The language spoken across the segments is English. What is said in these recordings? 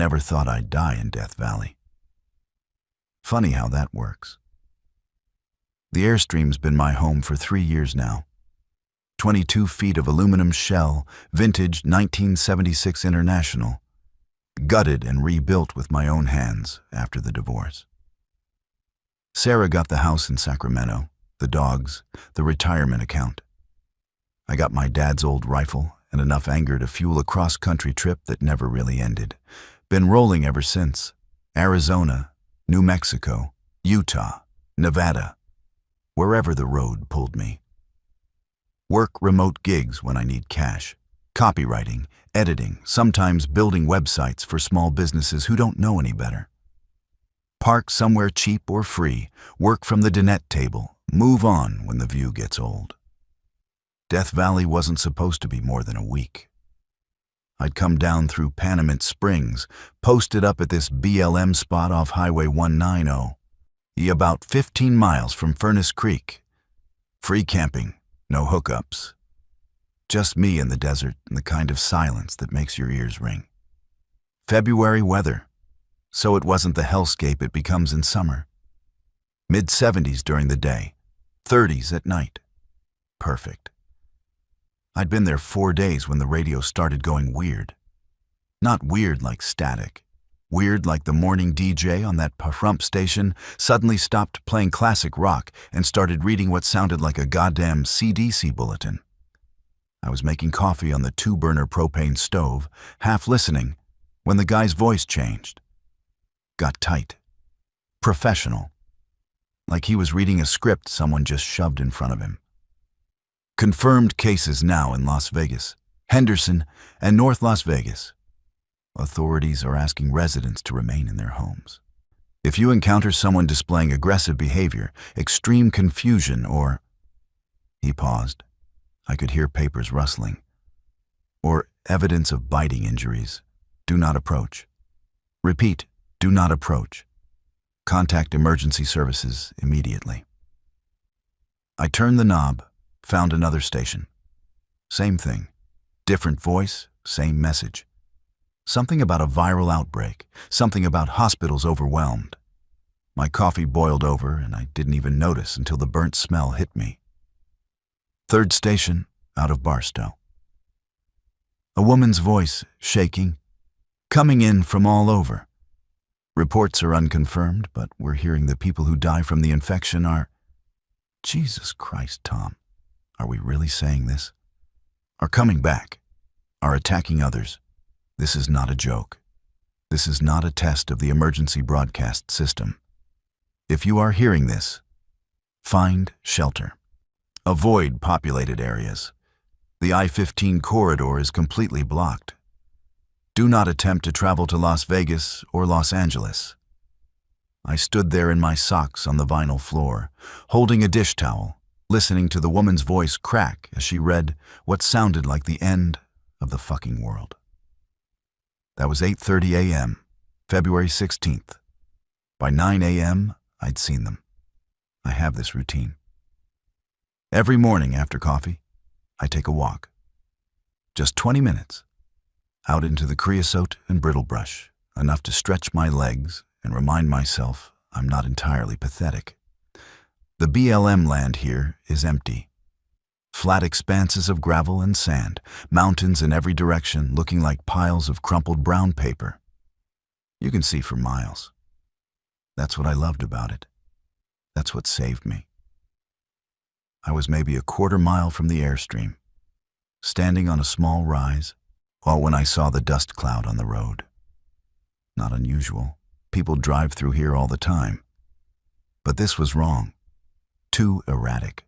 never thought I'd die in Death Valley. Funny how that works. The Airstream's been my home for 3 years now. 22 feet of aluminum shell, vintage 1976 International, gutted and rebuilt with my own hands after the divorce. Sarah got the house in Sacramento, the dogs, the retirement account. I got my dad's old rifle and enough anger to fuel a cross-country trip that never really ended. Been rolling ever since. Arizona, New Mexico, Utah, Nevada, wherever the road pulled me. Work remote gigs when I need cash. Copywriting, editing, sometimes building websites for small businesses who don't know any better. Park somewhere cheap or free, work from the dinette table, move on when the view gets old. Death Valley wasn't supposed to be more than a week. I'd come down through Panamint Springs, posted up at this BLM spot off Highway 190, about 15 miles from Furnace Creek. Free camping, no hookups. Just me in the desert and the kind of silence that makes your ears ring. February weather, so it wasn't the hellscape it becomes in summer. Mid-70s during the day, 30s at night. Perfect. I'd been there 4 days when the radio started going weird. Not weird like static. Weird like the morning DJ on that Pahrump station suddenly stopped playing classic rock and started reading what sounded like a goddamn CDC bulletin. I was making coffee on the 2-burner propane stove, half listening, when the guy's voice changed. Got tight. Professional. Like he was reading a script someone just shoved in front of him. Confirmed cases now in Las Vegas, Henderson, and North Las Vegas. Authorities are asking residents to remain in their homes. If you encounter someone displaying aggressive behavior, extreme confusion, or... He paused. I could hear papers rustling. Or evidence of biting injuries. Do not approach. Repeat, do not approach. Contact emergency services immediately. I turned the knob, found another station. Same thing. Different voice, same message. Something about a viral outbreak, something about hospitals overwhelmed. My coffee boiled over and I didn't even notice until the burnt smell hit me. Third station, out of Barstow. A woman's voice, shaking, coming in from all over. Reports are unconfirmed, but we're hearing the people who die from the infection are... Jesus Christ, Tom. Are we really saying this? Are coming back. Are attacking others. This is not a joke. This is not a test of the emergency broadcast system. If you are hearing this, find shelter. Avoid populated areas. The I-15 corridor is completely blocked. Do not attempt to travel to Las Vegas or Los Angeles. I stood there in my socks on the vinyl floor, holding a dish towel, listening to the woman's voice crack as she read what sounded like the end of the fucking world. That was 8:30 a.m., February 16th. By 9 a.m., I'd seen them. I have this routine. Every morning after coffee, I take a walk. Just 20 minutes. Out into the creosote and brittle brush, enough to stretch my legs and remind myself I'm not entirely pathetic. The BLM land here is empty. Flat expanses of gravel and sand, mountains in every direction looking like piles of crumpled brown paper. You can see for miles. That's what I loved about it. That's what saved me. I was maybe a quarter mile from the Airstream, standing on a small rise, when I saw the dust cloud on the road. Not unusual. People drive through here all the time. But this was wrong. Too erratic.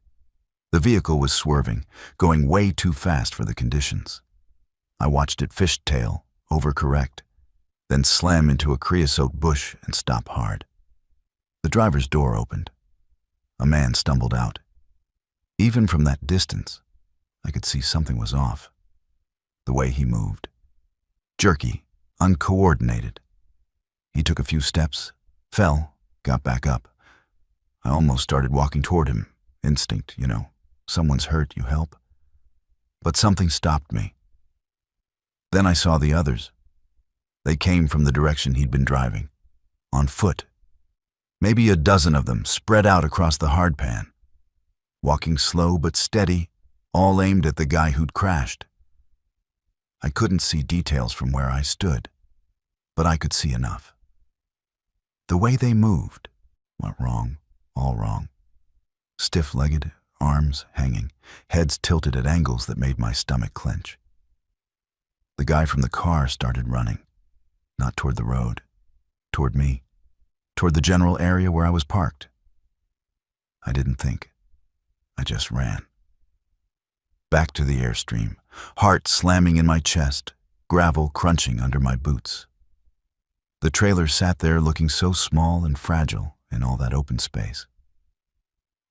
The vehicle was swerving, going way too fast for the conditions. I watched it fishtail, overcorrect, then slam into a creosote bush and stop hard. The driver's door opened. A man stumbled out. Even from that distance, I could see something was off. The way he moved. Jerky, uncoordinated. He took a few steps, fell, got back up. I almost started walking toward him. Instinct, you know. Someone's hurt, you help. But something stopped me. Then I saw the others. They came from the direction he'd been driving, on foot. Maybe a dozen of them spread out across the hardpan, walking slow but steady, all aimed at the guy who'd crashed. I couldn't see details from where I stood, but I could see enough. The way they moved went wrong, all wrong. Stiff-legged, arms hanging, heads tilted at angles that made my stomach clench. The guy from the car started running, not toward the road, toward me, toward the general area where I was parked. I didn't think. I just ran. Back to the Airstream, heart slamming in my chest, gravel crunching under my boots. The trailer sat there looking so small and fragile in all that open space.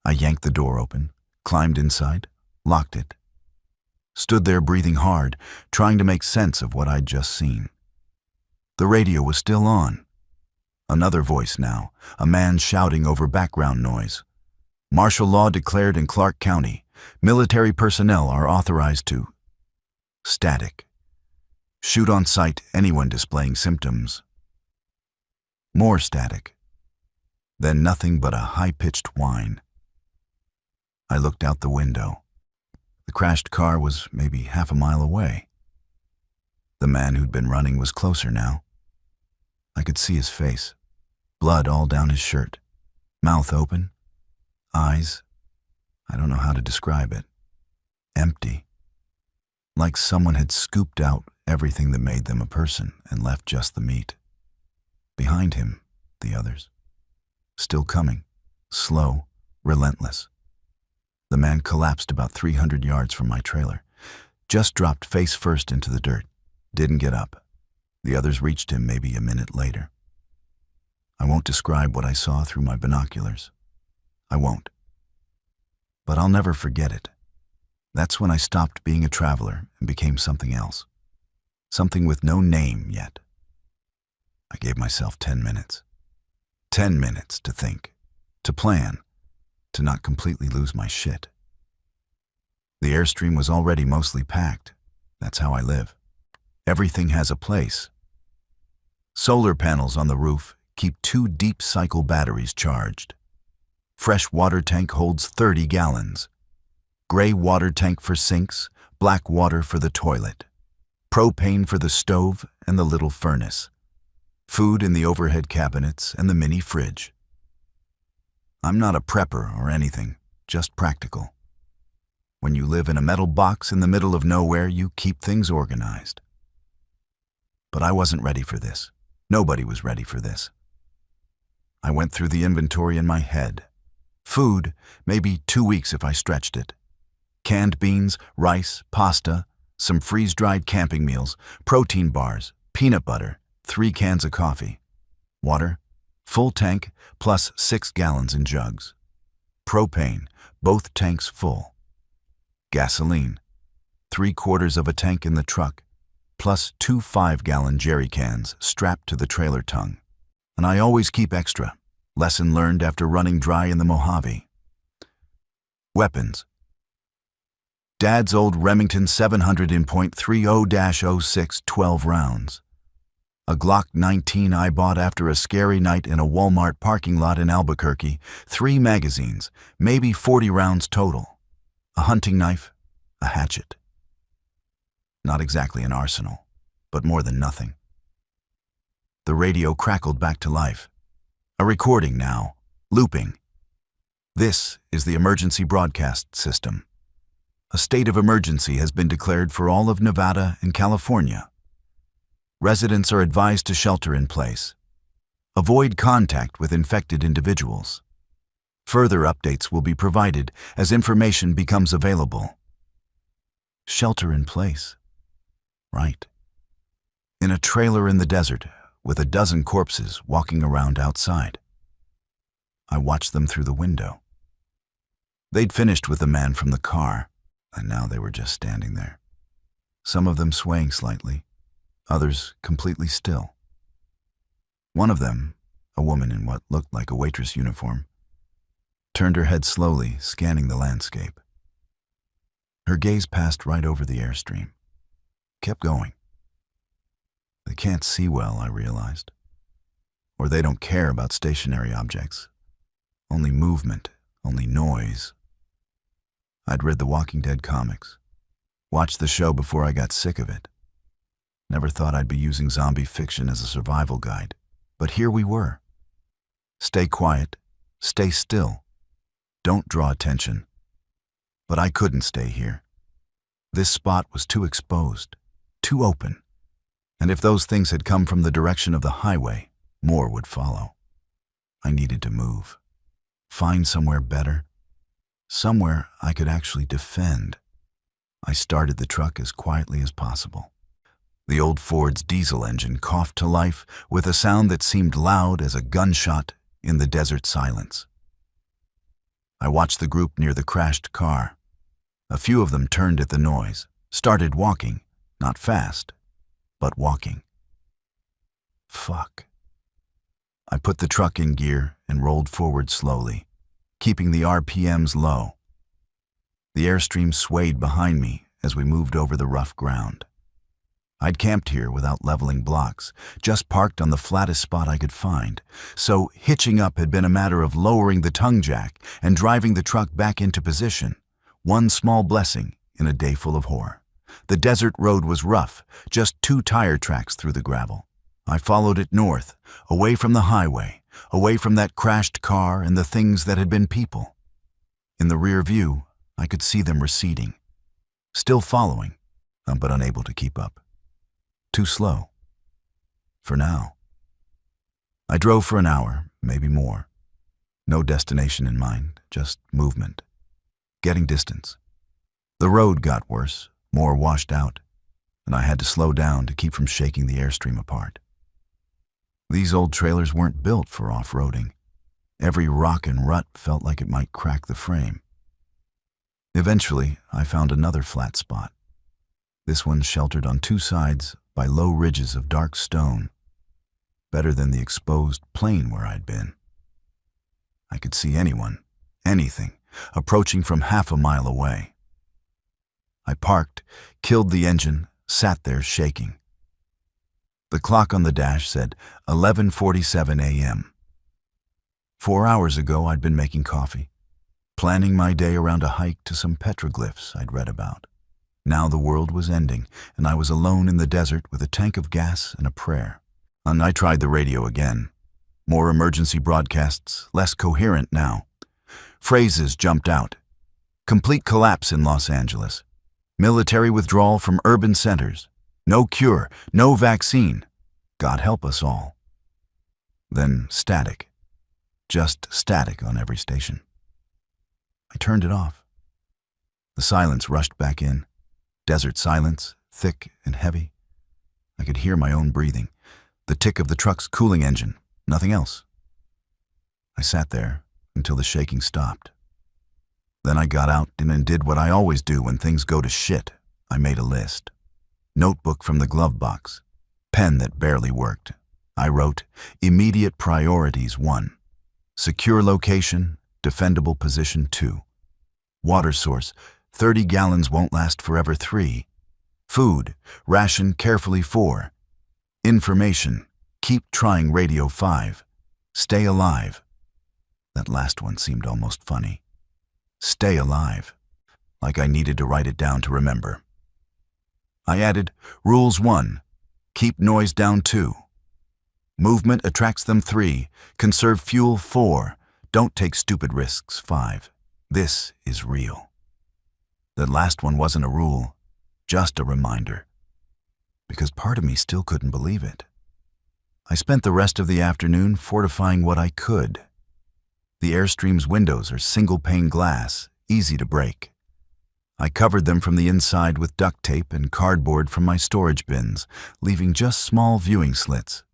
I yanked the door open, climbed inside, locked it. Stood there breathing hard, trying to make sense of what I'd just seen. The radio was still on. Another voice now, a man shouting over background noise. Martial law declared in Clark County. Military personnel are authorized to. Static. Shoot on sight anyone displaying symptoms. More static. Then nothing but a high-pitched whine. I looked out the window. The crashed car was maybe half a mile away. The man who'd been running was closer now. I could see his face, blood all down his shirt, mouth open, eyes, I don't know how to describe it, empty, like someone had scooped out everything that made them a person and left just the meat. Behind him, the others, still coming, slow, relentless. The man collapsed about 300 yards from my trailer, just dropped face first into the dirt, didn't get up. The others reached him maybe a minute later. I won't describe what I saw through my binoculars. I won't. But I'll never forget it. That's when I stopped being a traveler and became something else. Something with no name yet. I gave myself 10 minutes. 10 minutes to think, to plan, to not completely lose my shit. The Airstream was already mostly packed. That's how I live. Everything has a place. Solar panels on the roof keep 2 deep cycle batteries charged. Fresh water tank holds 30 gallons. Gray water tank for sinks, black water for the toilet. Propane for the stove and the little furnace. Food in the overhead cabinets and the mini fridge. I'm not a prepper or anything, just practical. When you live in a metal box in the middle of nowhere, you keep things organized. But I wasn't ready for this. Nobody was ready for this. I went through the inventory in my head. Food, maybe 2 weeks if I stretched it. Canned beans, rice, pasta, some freeze-dried camping meals, protein bars, peanut butter, 3 cans of coffee. Water, full tank, plus 6 gallons in jugs. Propane, both tanks full. Gasoline, 3/4 of a tank in the truck, plus 2 5-gallon jerry cans strapped to the trailer tongue. And I always keep extra. Lesson learned after running dry in the Mojave. Weapons. Dad's old Remington 700 in .30-06 12 rounds. A Glock 19 I bought after a scary night in a Walmart parking lot in Albuquerque. 3 magazines, maybe 40 rounds total. A hunting knife, a hatchet. Not exactly an arsenal, but more than nothing. The radio crackled back to life. A recording now, looping. This is the emergency broadcast system. A state of emergency has been declared for all of Nevada and California. Residents are advised to shelter in place. Avoid contact with infected individuals. Further updates will be provided as information becomes available. Shelter in place. Right. In a trailer in the desert, with a dozen corpses walking around outside. I watched them through the window. They'd finished with the man from the car, and now they were just standing there. Some of them swaying slightly, others completely still. One of them, a woman in what looked like a waitress uniform, turned her head slowly, scanning the landscape. Her gaze passed right over the Airstream. Kept going. They can't see well, I realized. Or they don't care about stationary objects. Only movement, only noise. I'd read the Walking Dead comics, watched the show before I got sick of it. Never thought I'd be using zombie fiction as a survival guide, but here we were. Stay quiet, stay still, don't draw attention. But I couldn't stay here. This spot was too exposed, too open, and if those things had come from the direction of the highway, more would follow. I needed to move, find somewhere better, somewhere I could actually defend. I started the truck as quietly as possible. The old Ford's diesel engine coughed to life with a sound that seemed loud as a gunshot in the desert silence. I watched the group near the crashed car. A few of them turned at the noise, started walking, not fast, but walking. Fuck. I put the truck in gear and rolled forward slowly, keeping the RPMs low. The Airstream swayed behind me as we moved over the rough ground. I'd camped here without leveling blocks, just parked on the flattest spot I could find, so hitching up had been a matter of lowering the tongue jack and driving the truck back into position. One small blessing in a day full of horror. The desert road was rough, just 2 tire tracks through the gravel. I followed it north, away from the highway, away from that crashed car and the things that had been people. In the rear view, I could see them receding. Still following, but unable to keep up. Too slow. For now. I drove for an hour, maybe more. No destination in mind, just movement. Getting distance. The road got worse, more washed out, and I had to slow down to keep from shaking the Airstream apart. These old trailers weren't built for off-roading. Every rock and rut felt like it might crack the frame. Eventually, I found another flat spot. This one sheltered on 2 sides by low ridges of dark stone, better than the exposed plain where I'd been. I could see anyone, anything, approaching from half a mile away. I parked, killed the engine, sat there shaking. The clock on the dash said 11:47 a.m. 4 hours ago, I'd been making coffee, planning my day around a hike to some petroglyphs I'd read about. Now the world was ending, and I was alone in the desert with a tank of gas and a prayer. And I tried the radio again. More emergency broadcasts, less coherent now. Phrases jumped out. Complete collapse in Los Angeles. Military withdrawal from urban centers. No cure, no vaccine. God help us all. Then static. Just static on every station. I turned it off. The silence rushed back in. Desert silence, thick and heavy. I could hear my own breathing, the tick of the truck's cooling engine, nothing else. I sat there until the shaking stopped. Then I got out and did what I always do when things go to shit. I made a list. Notebook from the glove box. Pen that barely worked. I wrote, immediate priorities 1. Secure location, defendable position 2. Water source, 30 gallons won't last forever 3. Food, ration carefully 4. Information, keep trying radio 5. Stay alive. That last one seemed almost funny. Stay alive. Like I needed to write it down to remember. I added, rules 1. Keep noise down 2. Movement attracts them 3. Conserve fuel 4. Don't take stupid risks 5. This is real. The last one wasn't a rule, just a reminder. Because part of me still couldn't believe it. I spent the rest of the afternoon fortifying what I could. The Airstream's windows are single-pane glass, easy to break. I covered them from the inside with duct tape and cardboard from my storage bins, leaving just small viewing slits.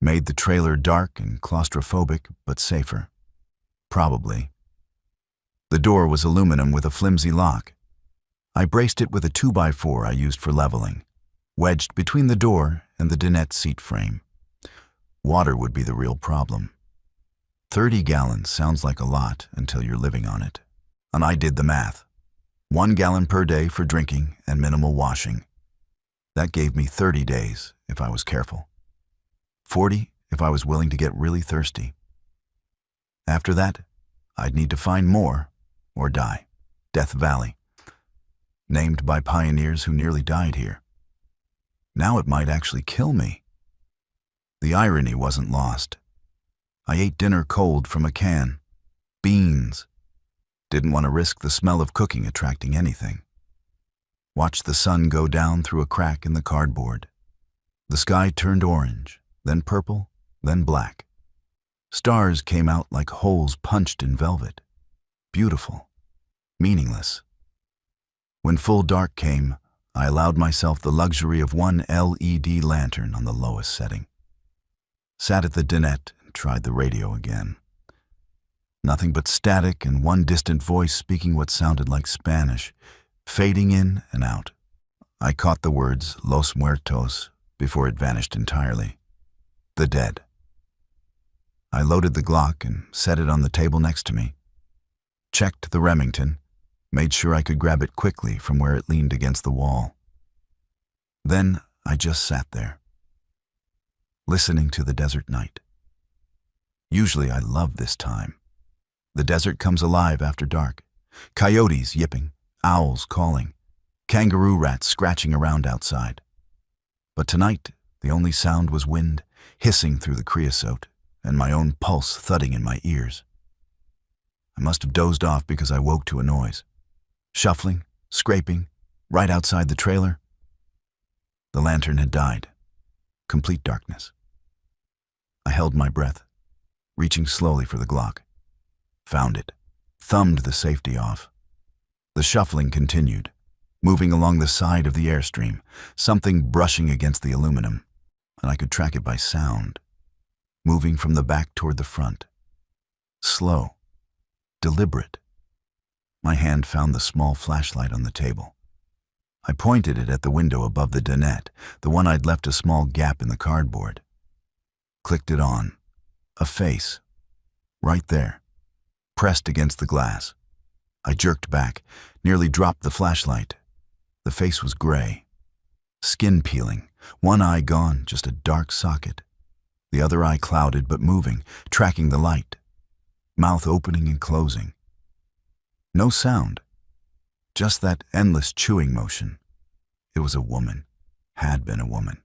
Made the trailer dark and claustrophobic, but safer. Probably. The door was aluminum with a flimsy lock. I braced it with a 2x4 I used for leveling, wedged between the door and the dinette seat frame. Water would be the real problem. 30 gallons sounds like a lot until you're living on it. And I did the math. 1 gallon per day for drinking and minimal washing. That gave me 30 days if I was careful. 40 if I was willing to get really thirsty. After that, I'd need to find more or die. Death Valley, named by pioneers who nearly died here. Now it might actually kill me. The irony wasn't lost. I ate dinner cold from a can. Beans. Didn't want to risk the smell of cooking attracting anything. Watched the sun go down through a crack in the cardboard. The sky turned orange, then purple, then black. Stars came out like holes punched in velvet. Beautiful. Meaningless. When full dark came, I allowed myself the luxury of one LED lantern on the lowest setting. Sat at the dinette and tried the radio again. Nothing but static and one distant voice speaking what sounded like Spanish, fading in and out. I caught the words Los Muertos before it vanished entirely. The dead. I loaded the Glock and set it on the table next to me. Checked the Remington, made sure I could grab it quickly from where it leaned against the wall. Then I just sat there, listening to the desert night. Usually I love this time. The desert comes alive after dark. Coyotes yipping, owls calling, kangaroo rats scratching around outside. But tonight, the only sound was wind hissing through the creosote and my own pulse thudding in my ears. I must have dozed off because I woke to a noise. Shuffling, scraping, right outside the trailer. The lantern had died. Complete darkness. I held my breath, reaching slowly for the Glock. Found it. Thumbed the safety off. The shuffling continued, moving along the side of the Airstream, something brushing against the aluminum, and I could track it by sound, moving from the back toward the front. Slow. Deliberate. My hand found the small flashlight on the table. I pointed it at the window above the dinette, the one I'd left a small gap in the cardboard. Clicked it on. A face. Right there. Pressed against the glass. I jerked back, nearly dropped the flashlight. The face was gray. Skin peeling, one eye gone, just a dark socket. The other eye clouded but moving, tracking the light. Mouth opening and closing. No sound. Just that endless chewing motion. It was a woman. Had been a woman.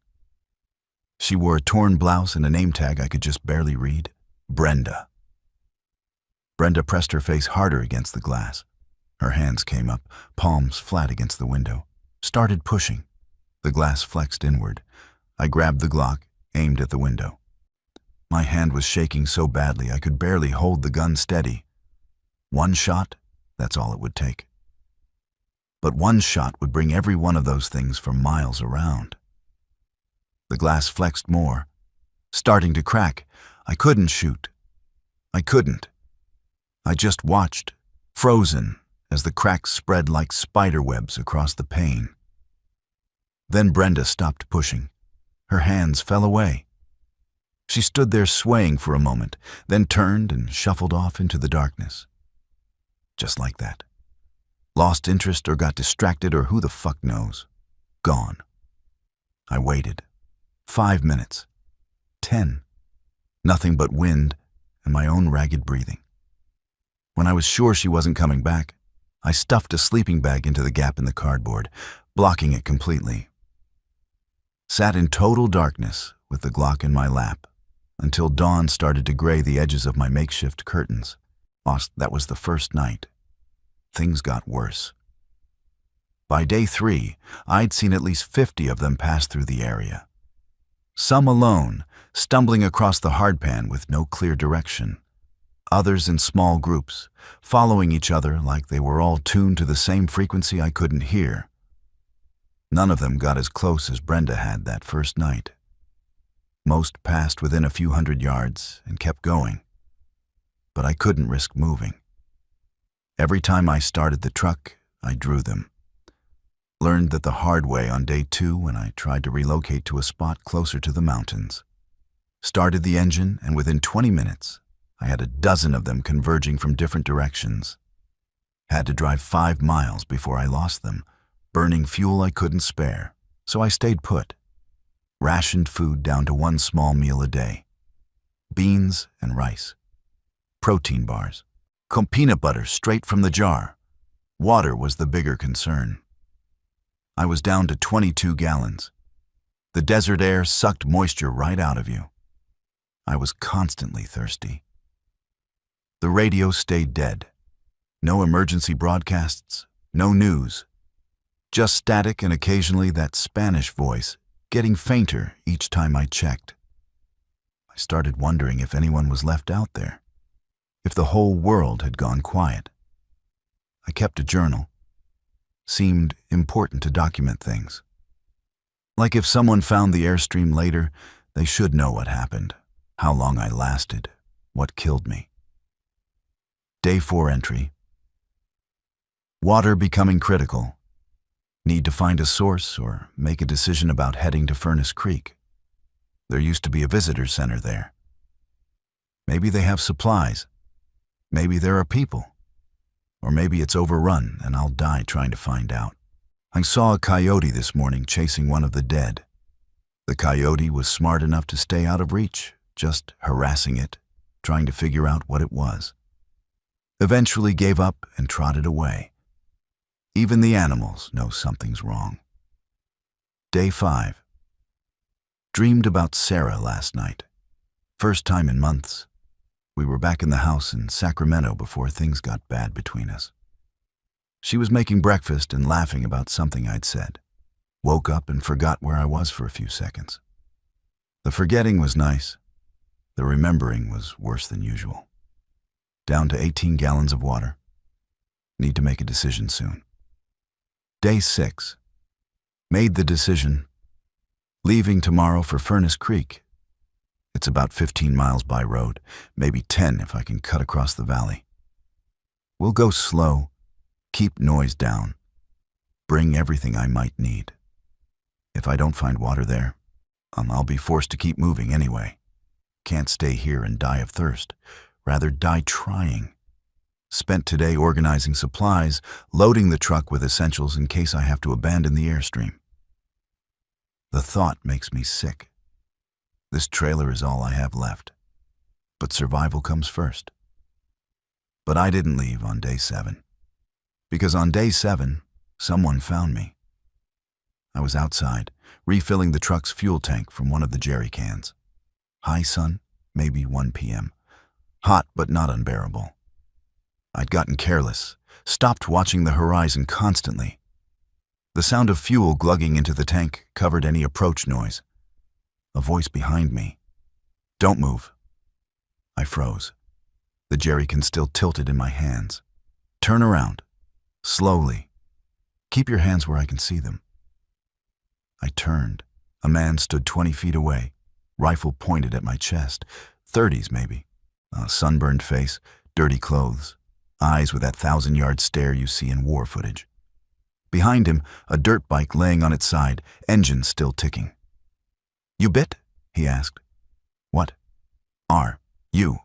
She wore a torn blouse and a name tag I could just barely read. Brenda. Brenda pressed her face harder against the glass. Her hands came up, palms flat against the window. Started pushing. The glass flexed inward. I grabbed the Glock, aimed at the window. My hand was shaking so badly I could barely hold the gun steady. One shot, that's all it would take. But one shot would bring every one of those things for miles around. The glass flexed more, starting to crack. I couldn't shoot. I couldn't. I just watched, frozen, as the cracks spread like spider webs across the pane. Then Brenda stopped pushing. Her hands fell away. She stood there swaying for a moment, then turned and shuffled off into the darkness. Just like that. Lost interest or got distracted or who the fuck knows. Gone. I waited. 5 minutes. 10. Nothing but wind and my own ragged breathing. When I was sure she wasn't coming back, I stuffed a sleeping bag into the gap in the cardboard, blocking it completely. Sat in total darkness with the Glock in my lap until dawn started to gray the edges of my makeshift curtains. That was the first night. Things got worse. By day 3, I'd seen at least 50 of them pass through the area. Some alone, stumbling across the hardpan with no clear direction. Others in small groups, following each other like they were all tuned to the same frequency I couldn't hear. None of them got as close as Brenda had that first night. Most passed within a few hundred yards and kept going. But I couldn't risk moving. Every time I started the truck, I drew them. Learned that the hard way on day 2 when I tried to relocate to a spot closer to the mountains. Started the engine, and within 20 minutes, I had a dozen of them converging from different directions. Had to drive 5 miles before I lost them, burning fuel I couldn't spare. So I stayed put, rationed food down to one small meal a day. Beans and rice. Protein bars. Peanut butter straight from the jar. Water was the bigger concern. I was down to 22 gallons. The desert air sucked moisture right out of you. I was constantly thirsty. The radio stayed dead. No emergency broadcasts, no news. Just static and occasionally that Spanish voice, getting fainter each time I checked. I started wondering if anyone was left out there, if the whole world had gone quiet. I kept a journal. Seemed important to document things. Like if someone found the Airstream later, they should know what happened, how long I lasted, what killed me. Day 4 entry. Water becoming critical. Need to find a source or make a decision about heading to Furnace Creek. There used to be a visitor center there. Maybe they have supplies. Maybe there are people. Or maybe it's overrun and I'll die trying to find out. I saw a coyote this morning chasing one of the dead. The coyote was smart enough to stay out of reach, just harassing it, trying to figure out what it was. Eventually gave up and trotted away. Even the animals know something's wrong. Day 5. Dreamed about Sarah last night. First time in months. We were back in the house in Sacramento before things got bad between us. She was making breakfast and laughing about something I'd said. Woke up and forgot where I was for a few seconds. The forgetting was nice. The remembering was worse than usual. Down to 18 gallons of water. Need to make a decision soon. Day 6. Made the decision. Leaving tomorrow for Furnace Creek. It's about 15 miles by road, maybe 10 if I can cut across the valley. We'll go slow, keep noise down, bring everything I might need. If I don't find water there, I'll be forced to keep moving anyway. Can't stay here and die of thirst, rather die trying. Spent today organizing supplies, loading the truck with essentials in case I have to abandon the Airstream. The thought makes me sick. This trailer is all I have left, but survival comes first. But I didn't leave on day 7, because on day 7, someone found me. I was outside, refilling the truck's fuel tank from one of the jerry cans. High sun, maybe 1 p.m. Hot but not unbearable. I'd gotten careless, stopped watching the horizon constantly. The sound of fuel glugging into the tank covered any approach noise. A voice behind me. Don't move. I froze. The jerrycan still tilted in my hands. Turn around. Slowly. Keep your hands where I can see them. I turned. A man stood 20 feet away, rifle pointed at my chest. 30s maybe. A sunburned face, dirty clothes, eyes with that 1,000-yard stare you see in war footage. Behind him, a dirt bike laying on its side, engine still ticking. You bit? He asked. What? You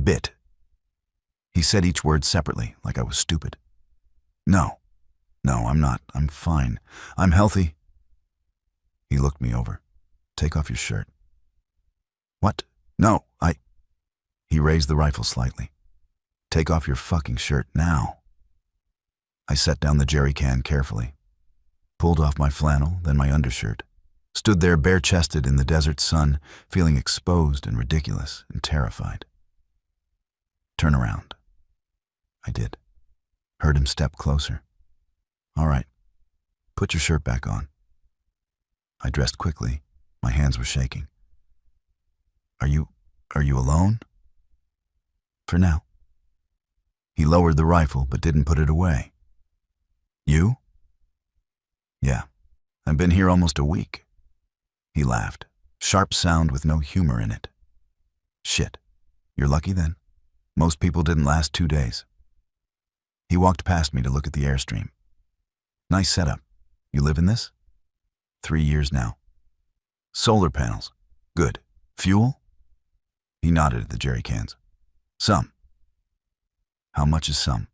bit. He said each word separately, like I was stupid. No, I'm not. I'm fine. I'm healthy. He looked me over. Take off your shirt. What? No, He raised the rifle slightly. Take off your fucking shirt now. I set down the jerry can carefully. Pulled off my flannel, then my undershirt. Stood there bare-chested in the desert sun, feeling exposed and ridiculous and terrified. Turn around. I did. Heard him step closer. All right. Put your shirt back on. I dressed quickly. My hands were shaking. Are you alone? For now. He lowered the rifle but didn't put it away. You? Yeah. I've been here almost a week. He laughed. Sharp sound with no humor in it. Shit. You're lucky then. Most people didn't last 2 days. He walked past me to look at the Airstream. Nice setup. You live in this? 3 years now. Solar panels. Good. Fuel? He nodded at the jerry cans. Some. How much is some?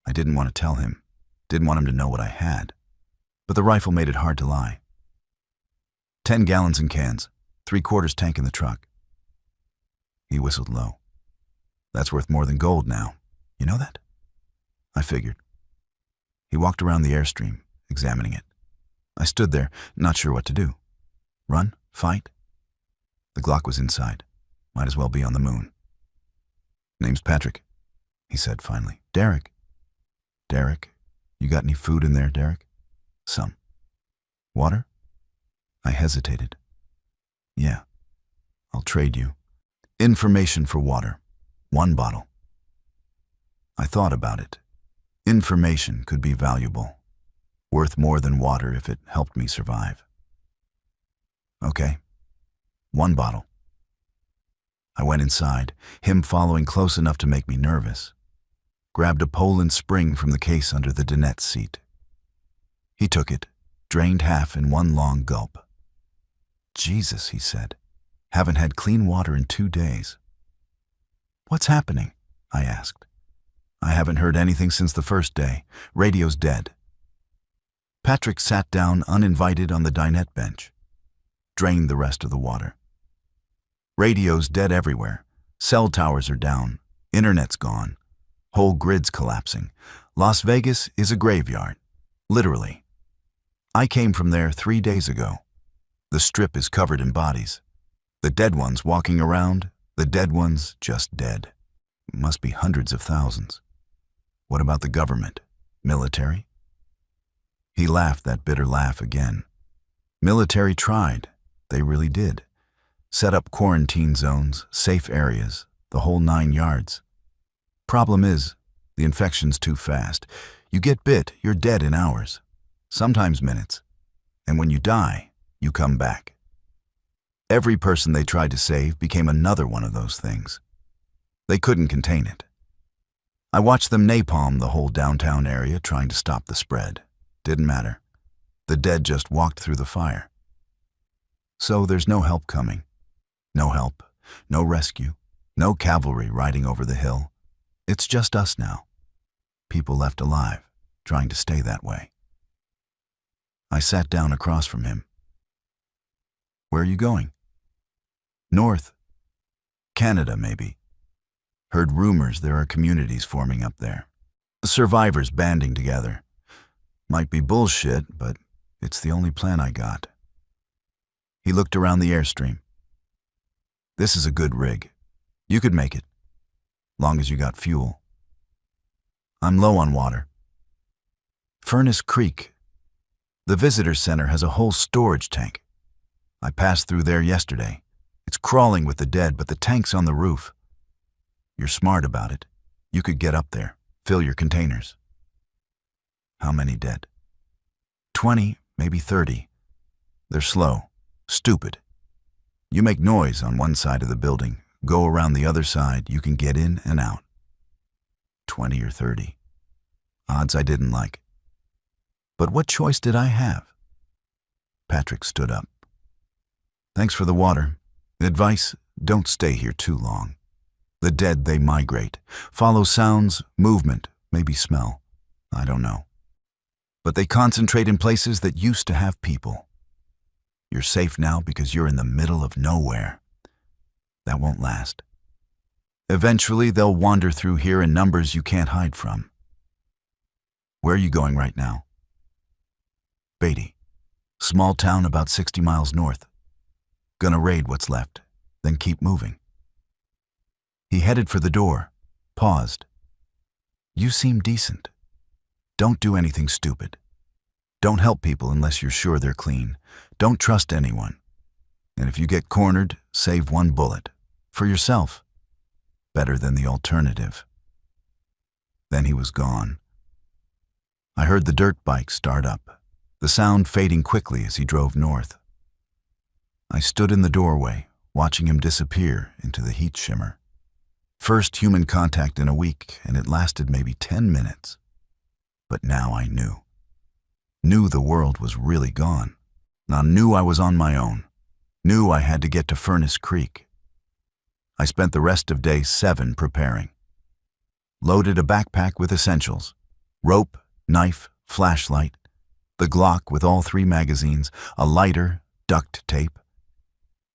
I didn't want to tell him. Didn't want him to know what I had. but the rifle made it hard to lie. 10 gallons in cans, 3/4 tank in the truck. He whistled low. That's worth more than gold now. You know that? I figured. He walked around the Airstream, examining it. I stood there, not sure what to do. Run? Fight? The Glock was inside. Might as well be on the moon. Name's Patrick, he said finally. Derek. Derek, you got any food in there, Derek? Some. Water? I hesitated. Yeah, I'll trade you. Information for water. 1 bottle. I thought about it. Information could be valuable. Worth more than water if it helped me survive. Okay. 1 bottle. I went inside, him following close enough to make me nervous. Grabbed a Poland spring from the case under the dinette seat. He took it, drained half in 1 long gulp. Jesus, he said. Haven't had clean water in 2 days. What's happening? I asked. I haven't heard anything since the first day. Radio's dead. Patrick sat down uninvited on the dinette bench. Drained the rest of the water. Radio's dead everywhere. Cell towers are down. Internet's gone. Whole grid's collapsing. Las Vegas is a graveyard. Literally. I came from there 3 days ago. The strip is covered in bodies. The dead ones walking around, the dead ones just dead. Must be hundreds of thousands. What about the government? Military? He laughed that bitter laugh again. Military tried. They really did. Set up quarantine zones, safe areas, the whole 9 yards. Problem is, the infection's too fast. You get bit, you're dead in hours, sometimes minutes. And when you die, you come back. Every person they tried to save became another one of those things. They couldn't contain it. I watched them napalm the whole downtown area trying to stop the spread. Didn't matter. The dead just walked through the fire. So there's no help coming. No help, no rescue, no cavalry riding over the hill. It's just us now. People left alive, trying to stay that way. I sat down across from him. Where are you going? North. Canada, maybe. Heard rumors there are communities forming up there. Survivors banding together. Might be bullshit, but it's the only plan I got. He looked around the Airstream. This is a good rig. You could make it, long as you got fuel. I'm low on water. Furnace Creek. The visitor center has a whole storage tank. I passed through there yesterday. It's crawling with the dead, but the tank's on the roof. You're smart about it. You could get up there, fill your containers. How many dead? 20, maybe 30. They're slow, stupid. You make noise on one side of the building, go around the other side, you can get in and out. 20 or 30. Odds I didn't like. But what choice did I have? Patrick stood up. Thanks for the water. Advice, don't stay here too long. The dead, they migrate. Follow sounds, movement, maybe smell. I don't know. But they concentrate in places that used to have people. You're safe now because you're in the middle of nowhere. That won't last. Eventually, they'll wander through here in numbers you can't hide from. Where are you going right now? Beatty. Small town about 60 miles north. Gonna raid what's left, then keep moving. He headed for the door, paused. You seem decent. Don't do anything stupid. Don't help people unless you're sure they're clean. Don't trust anyone. And if you get cornered, save 1 bullet. For yourself. Better than the alternative. Then he was gone. I heard the dirt bike start up, the sound fading quickly as he drove north. I stood in the doorway, watching him disappear into the heat shimmer. First human contact in a week, and it lasted maybe 10 minutes. But now I knew. Knew the world was really gone. Now knew I was on my own. Knew I had to get to Furnace Creek. I spent the rest of day 7 preparing. Loaded a backpack with essentials. Rope, knife, flashlight. The Glock with all 3 magazines, a lighter, duct tape.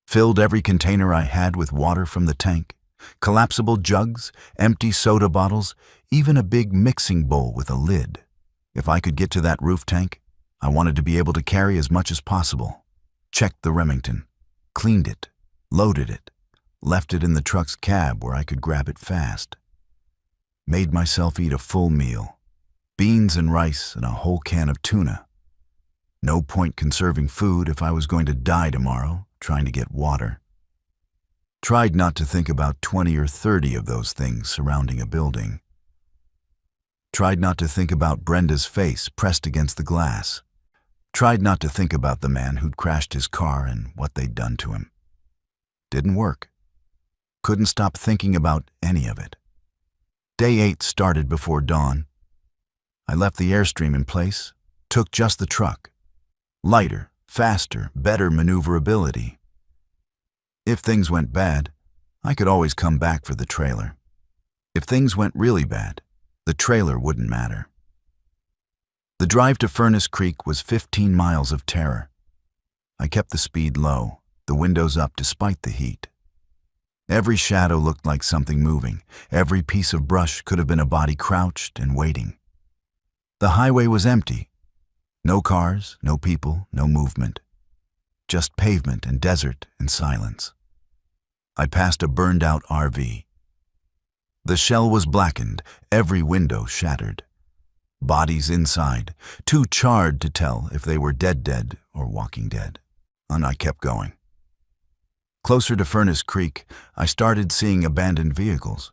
Filled every container I had with water from the tank, collapsible jugs, empty soda bottles, even a big mixing bowl with a lid. If I could get to that roof tank, I wanted to be able to carry as much as possible. Checked the Remington, cleaned it, loaded it, left it in the truck's cab where I could grab it fast. Made myself eat a full meal, beans and rice and a whole can of tuna. No point conserving food if I was going to die tomorrow trying to get water. Tried not to think about 20 or 30 of those things surrounding a building. Tried not to think about Brenda's face pressed against the glass. Tried not to think about the man who'd crashed his car and what they'd done to him. Didn't work. Couldn't stop thinking about any of it. Day 8 started before dawn. I left the Airstream in place, took just the truck. Lighter, faster, better maneuverability. If things went bad, I could always come back for the trailer. If things went really bad, the trailer wouldn't matter. The drive to Furnace Creek was 15 miles of terror. I kept the speed low, the windows up despite the heat. Every shadow looked like something moving. Every piece of brush could have been a body crouched and waiting. The highway was empty. No cars, no people, no movement. Just pavement and desert and silence. I passed a burned-out RV. The shell was blackened, every window shattered. Bodies inside, too charred to tell if they were dead or walking dead. And I kept going. Closer to Furnace Creek, I started seeing abandoned vehicles.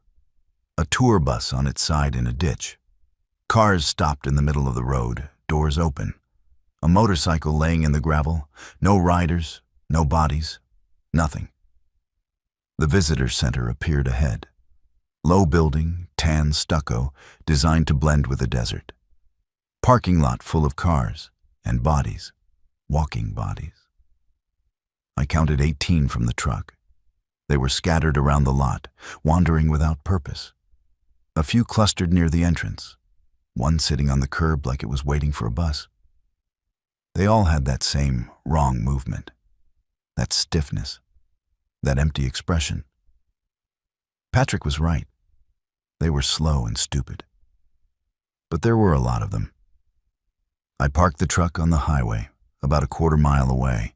A tour bus on its side in a ditch. Cars stopped in the middle of the road, doors open. A motorcycle laying in the gravel, no riders, no bodies, nothing. The visitor center appeared ahead. Low building, tan stucco, designed to blend with the desert. Parking lot full of cars and bodies, walking bodies. I counted 18 from the truck. They were scattered around the lot, wandering without purpose. A few clustered near the entrance, one sitting on the curb like it was waiting for a bus. They all had that same wrong movement, that stiffness, that empty expression. Patrick was right. They were slow and stupid. But there were a lot of them. I parked the truck on the highway, about a quarter-mile away,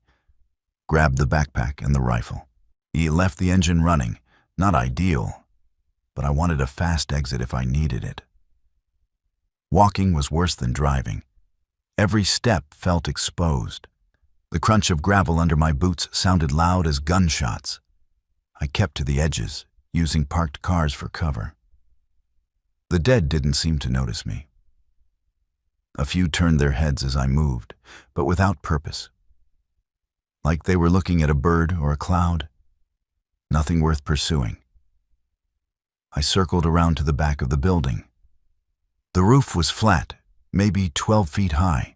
grabbed the backpack and the rifle. He left the engine running, not ideal, but I wanted a fast exit if I needed it. Walking was worse than driving. Every step felt exposed. The crunch of gravel under my boots sounded loud as gunshots. I kept to the edges, using parked cars for cover. The dead didn't seem to notice me. A few turned their heads as I moved, but without purpose. Like they were looking at a bird or a cloud. Nothing worth pursuing. I circled around to the back of the building. The roof was flat, maybe 12 feet high.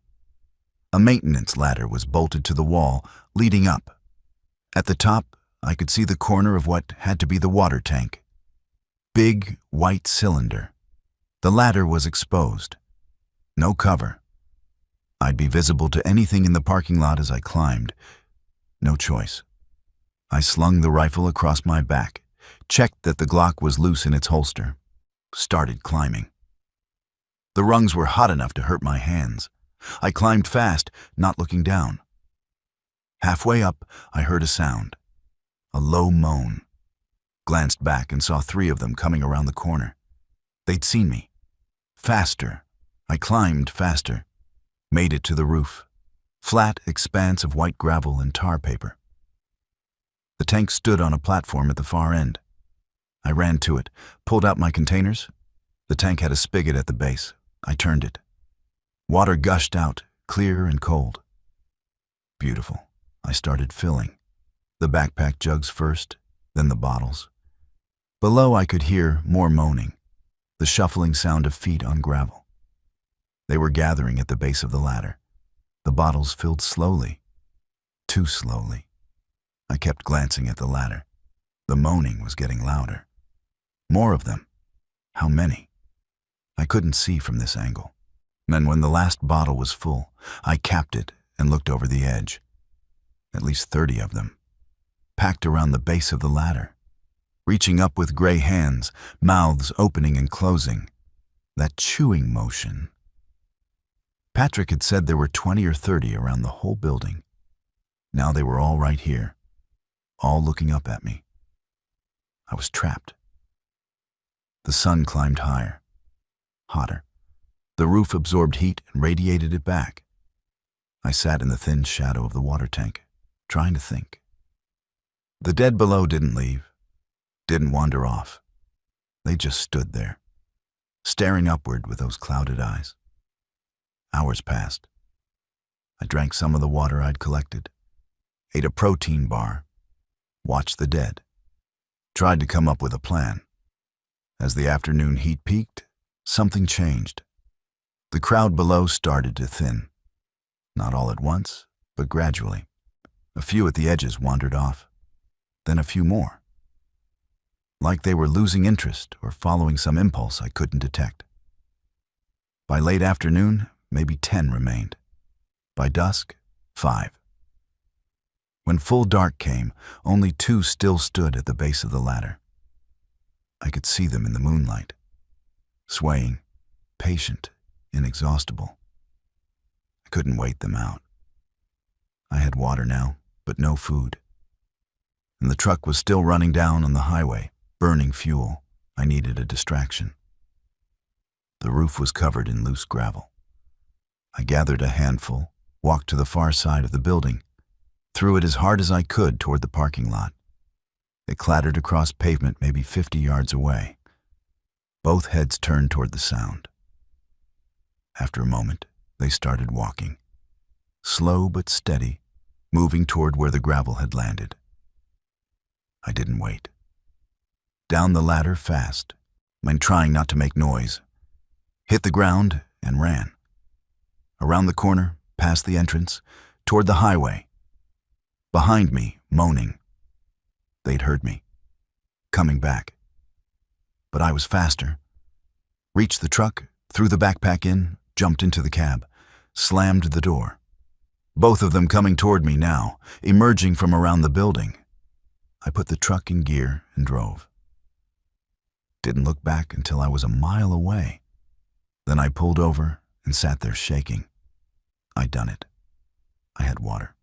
A maintenance ladder was bolted to the wall, leading up. At the top, I could see the corner of what had to be the water tank. Big, white cylinder. The ladder was exposed. No cover. I'd be visible to anything in the parking lot as I climbed. No choice. I slung the rifle across my back, checked that the Glock was loose in its holster, started climbing. The rungs were hot enough to hurt my hands. I climbed fast, not looking down. Halfway up, I heard a sound. A low moan. Glanced back and saw 3 of them coming around the corner. They'd seen me. Faster. I climbed faster. Made it to the roof. Flat expanse of white gravel and tar paper. The tank stood on a platform at the far end. I ran to it, pulled out my containers. The tank had a spigot at the base. I turned it. Water gushed out, clear and cold. Beautiful. I started filling. The backpack jugs first, then the bottles. Below I could hear more moaning, the shuffling sound of feet on gravel. They were gathering at the base of the ladder. The bottles filled slowly, too slowly. I kept glancing at the ladder. The moaning was getting louder. More of them. How many? I couldn't see from this angle. Then when the last bottle was full, I capped it and looked over the edge. At least 30 of them, packed around the base of the ladder, reaching up with gray hands, mouths opening and closing. That chewing motion. Patrick had said there were 20 or 30 around the whole building. Now they were all right here, all looking up at me. I was trapped. The sun climbed higher, hotter. The roof absorbed heat and radiated it back. I sat in the thin shadow of the water tank, trying to think. The dead below didn't leave, didn't wander off. They just stood there, staring upward with those clouded eyes. Hours passed. I drank some of the water I'd collected, ate a protein bar, watched the dead, tried to come up with a plan. As the afternoon heat peaked, something changed. The crowd below started to thin. Not all at once, but gradually. A few at the edges wandered off, then a few more. Like they were losing interest or following some impulse I couldn't detect. By late afternoon, maybe 10 remained. By dusk, 5. When full dark came, only 2 still stood at the base of the ladder. I could see them in the moonlight, swaying, patient, inexhaustible. I couldn't wait them out. I had water now, but no food. And the truck was still running down on the highway, burning fuel. I needed a distraction. The roof was covered in loose gravel. I gathered a handful, walked to the far side of the building, threw it as hard as I could toward the parking lot. It clattered across pavement maybe 50 yards away. Both heads turned toward the sound. After a moment, they started walking, slow but steady, moving toward where the gravel had landed. I didn't wait. Down the ladder fast, and trying not to make noise, hit the ground and ran. Around the corner, past the entrance, toward the highway. Behind me, moaning. They'd heard me, coming back. But I was faster. Reached the truck, threw the backpack in, jumped into the cab, slammed the door. Both of them coming toward me now, emerging from around the building. I put the truck in gear and drove. Didn't look back until I was a mile away. Then I pulled over and sat there shaking. I'd done it. I had water.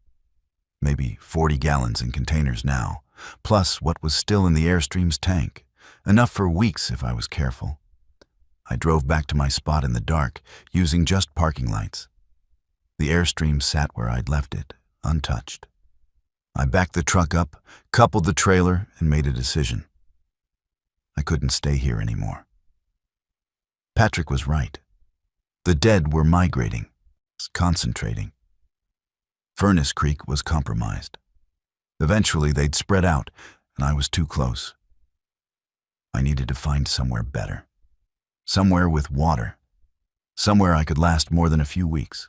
Maybe 40 gallons in containers now, plus what was still in the Airstream's tank. Enough for weeks if I was careful. I drove back to my spot in the dark, using just parking lights. The Airstream sat where I'd left it, untouched. I backed the truck up, coupled the trailer, and made a decision. I couldn't stay here anymore. Patrick was right. The dead were migrating, concentrating. Furnace Creek was compromised. Eventually they'd spread out, and I was too close. I needed to find somewhere better. Somewhere with water. Somewhere I could last more than a few weeks.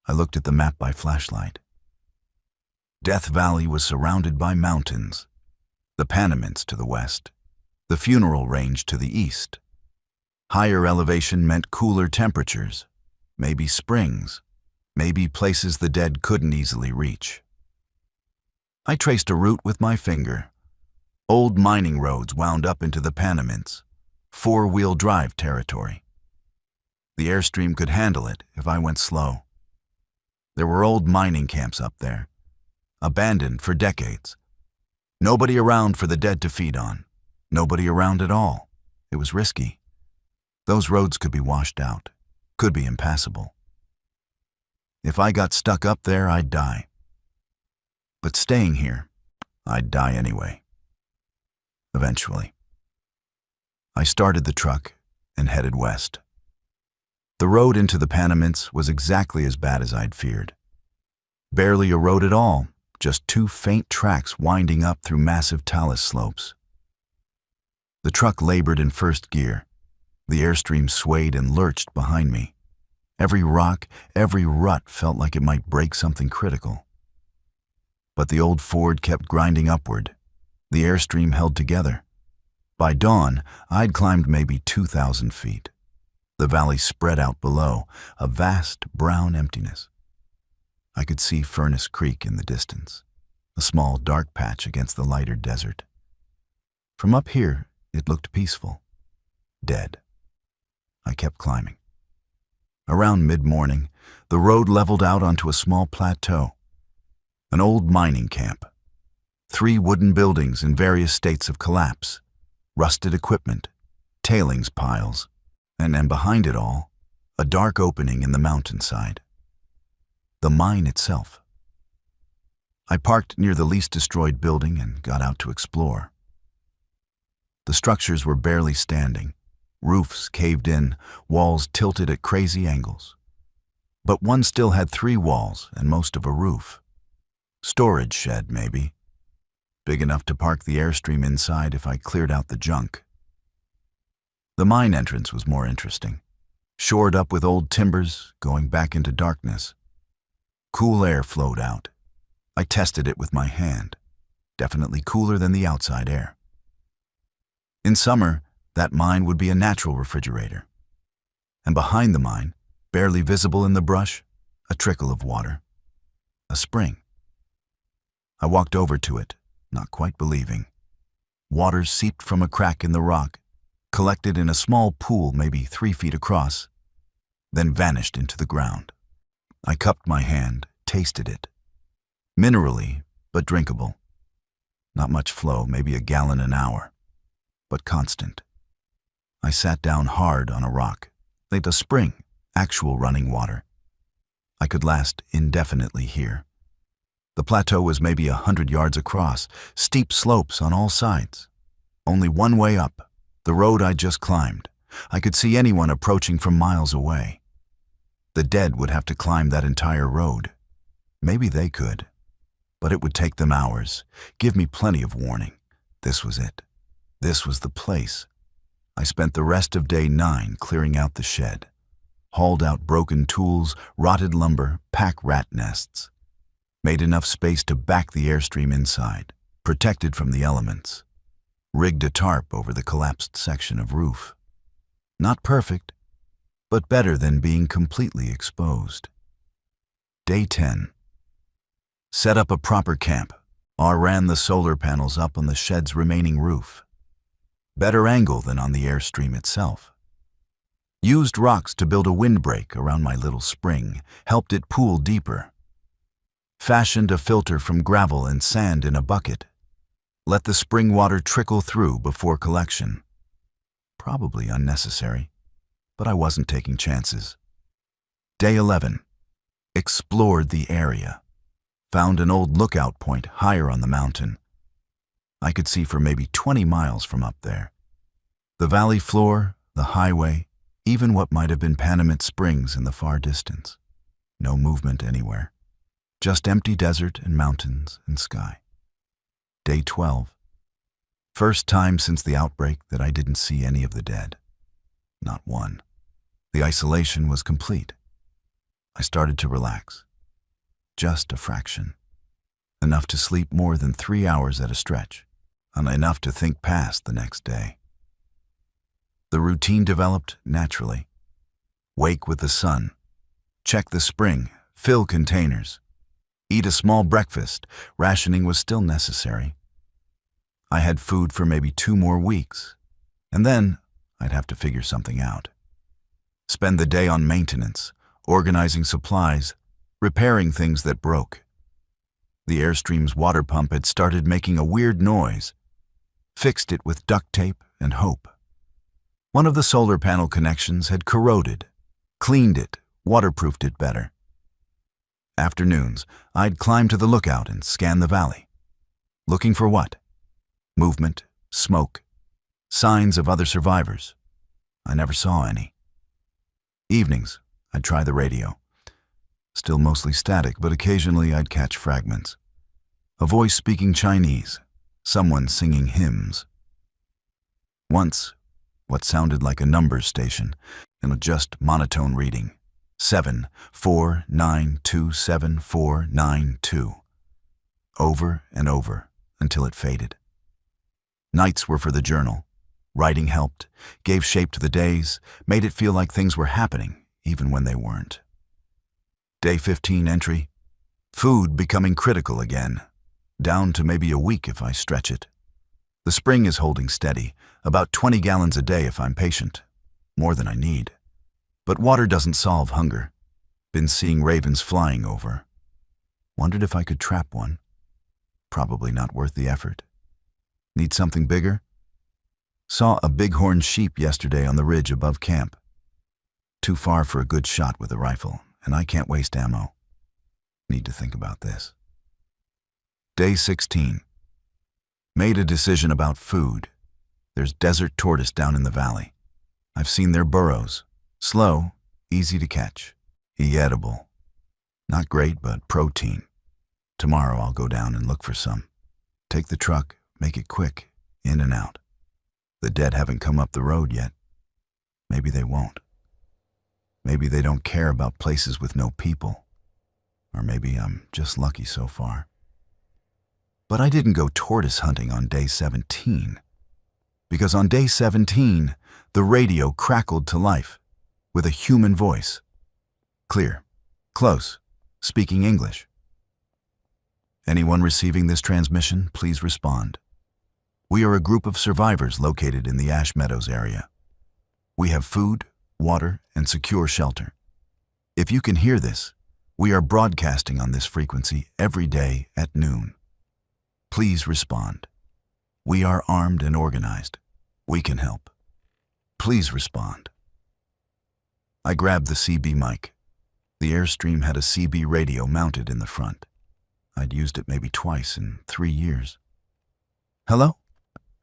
I looked at the map by flashlight. Death Valley was surrounded by mountains. The Panamints to the west. The Funeral Range to the east. Higher elevation meant cooler temperatures. Maybe springs. Maybe places the dead couldn't easily reach. I traced a route with my finger. Old mining roads wound up into the Panamints, 4-wheel drive territory. The Airstream could handle it if I went slow. There were old mining camps up there, abandoned for decades. Nobody around for the dead to feed on. Nobody around at all. It was risky. Those roads could be washed out, could be impassable. If I got stuck up there, I'd die. But staying here, I'd die anyway. Eventually. I started the truck and headed west. The road into the Panamints was exactly as bad as I'd feared. Barely a road at all, just 2 faint tracks winding up through massive talus slopes. The truck labored in first gear. The Airstream swayed and lurched behind me. Every rock, every rut felt like it might break something critical. But the old Ford kept grinding upward. The Airstream held together. By dawn, I'd climbed maybe 2,000 feet. The valley spread out below, a vast brown emptiness. I could see Furnace Creek in the distance, a small dark patch against the lighter desert. From up here, it looked peaceful, dead. I kept climbing. Around mid-morning, the road leveled out onto a small plateau, an old mining camp. 3 wooden buildings in various states of collapse, rusted equipment, tailings piles, and behind it all, a dark opening in the mountainside. The mine itself. I parked near the least destroyed building and got out to explore. The structures were barely standing, roofs caved in, walls tilted at crazy angles. But one still had 3 walls and most of a roof. Storage shed, maybe. Big enough to park the Airstream inside if I cleared out the junk. The mine entrance was more interesting. Shored up with old timbers, going back into darkness. Cool air flowed out. I tested it with my hand. Definitely cooler than the outside air. In summer, that mine would be a natural refrigerator. And behind the mine, barely visible in the brush, a trickle of water. A spring. I walked over to it, not quite believing. Water seeped from a crack in the rock, collected in a small pool maybe 3 feet across, then vanished into the ground. I cupped my hand, tasted it. Minerally, but drinkable. Not much flow, maybe a gallon an hour, but constant. I sat down hard on a rock, like a spring, actual running water. I could last indefinitely here. The plateau was maybe 100 yards across, steep slopes on all sides. Only one way up, the road I'd just climbed. I could see anyone approaching from miles away. The dead would have to climb that entire road. Maybe they could, but it would take them hours, give me plenty of warning. This was it. This was the place. I spent the rest of day 9 clearing out the shed. Hauled out broken tools, rotted lumber, pack rat nests. Made enough space to back the Airstream inside, protected from the elements. Rigged a tarp over the collapsed section of roof. Not perfect, but better than being completely exposed. Day 10. Set up a proper camp, or ran the solar panels up on the shed's remaining roof. Better angle than on the Airstream itself. Used rocks to build a windbreak around my little spring, helped it pool deeper. Fashioned a filter from gravel and sand in a bucket. Let the spring water trickle through before collection. Probably unnecessary, but I wasn't taking chances. Day 11. Explored the area. Found an old lookout point higher on the mountain. I could see for maybe 20 miles from up there. The valley floor, the highway, even what might have been Panamint Springs in the far distance. No movement anywhere. Just empty desert and mountains and sky. Day 12. First time since the outbreak that I didn't see any of the dead. Not one. The isolation was complete. I started to relax. Just a fraction. Enough to sleep more than 3 hours at a stretch, and enough to think past the next day. The routine developed naturally. Wake with the sun. Check the spring. Fill containers. Eat a small breakfast. Rationing was still necessary. I had food for maybe 2 more weeks, and then I'd have to figure something out. Spend the day on maintenance, organizing supplies, repairing things that broke. The Airstream's water pump had started making a weird noise. Fixed it with duct tape and hope. One of the solar panel connections had corroded. Cleaned it, waterproofed it better. Afternoons, I'd climb to the lookout and scan the valley. Looking for what? Movement, smoke, signs of other survivors. I never saw any. Evenings, I'd try the radio. Still mostly static, but occasionally I'd catch fragments. A voice speaking Chinese, someone singing hymns. Once, what sounded like a numbers station, and a just monotone reading. 749274492. Over and over until it faded. Nights were for the journal. Writing helped, gave shape to the days, made it feel like things were happening, even when they weren't. Day 15 entry. Food becoming critical again. Down to maybe a week if I stretch it. The spring is holding steady, about 20 gallons a day if I'm patient. More than I need. But water doesn't solve hunger. Been seeing ravens flying over. Wondered if I could trap one. Probably not worth the effort. Need something bigger? Saw a bighorn sheep yesterday on the ridge above camp. Too far for a good shot with a rifle, and I can't waste ammo. Need to think about this. Day 16. Made a decision about food. There's desert tortoise down in the valley. I've seen their burrows. Slow, easy to catch. Edible. Not great, but protein. Tomorrow I'll go down and look for some. Take the truck, make it quick, in and out. The dead haven't come up the road yet. Maybe they won't. Maybe they don't care about places with no people. Or maybe I'm just lucky so far. But I didn't go tortoise hunting on day 17. Because on day 17, the radio crackled to life with a human voice. Clear, close, speaking English. Anyone receiving this transmission, please respond. We are a group of survivors located in the Ash Meadows area. We have food, water, and secure shelter. If you can hear this, we are broadcasting on this frequency every day at noon. Please respond. We are armed and organized. We can help. Please respond. I grabbed the CB mic. The Airstream had a CB radio mounted in the front. I'd used it maybe twice in 3 years. Hello?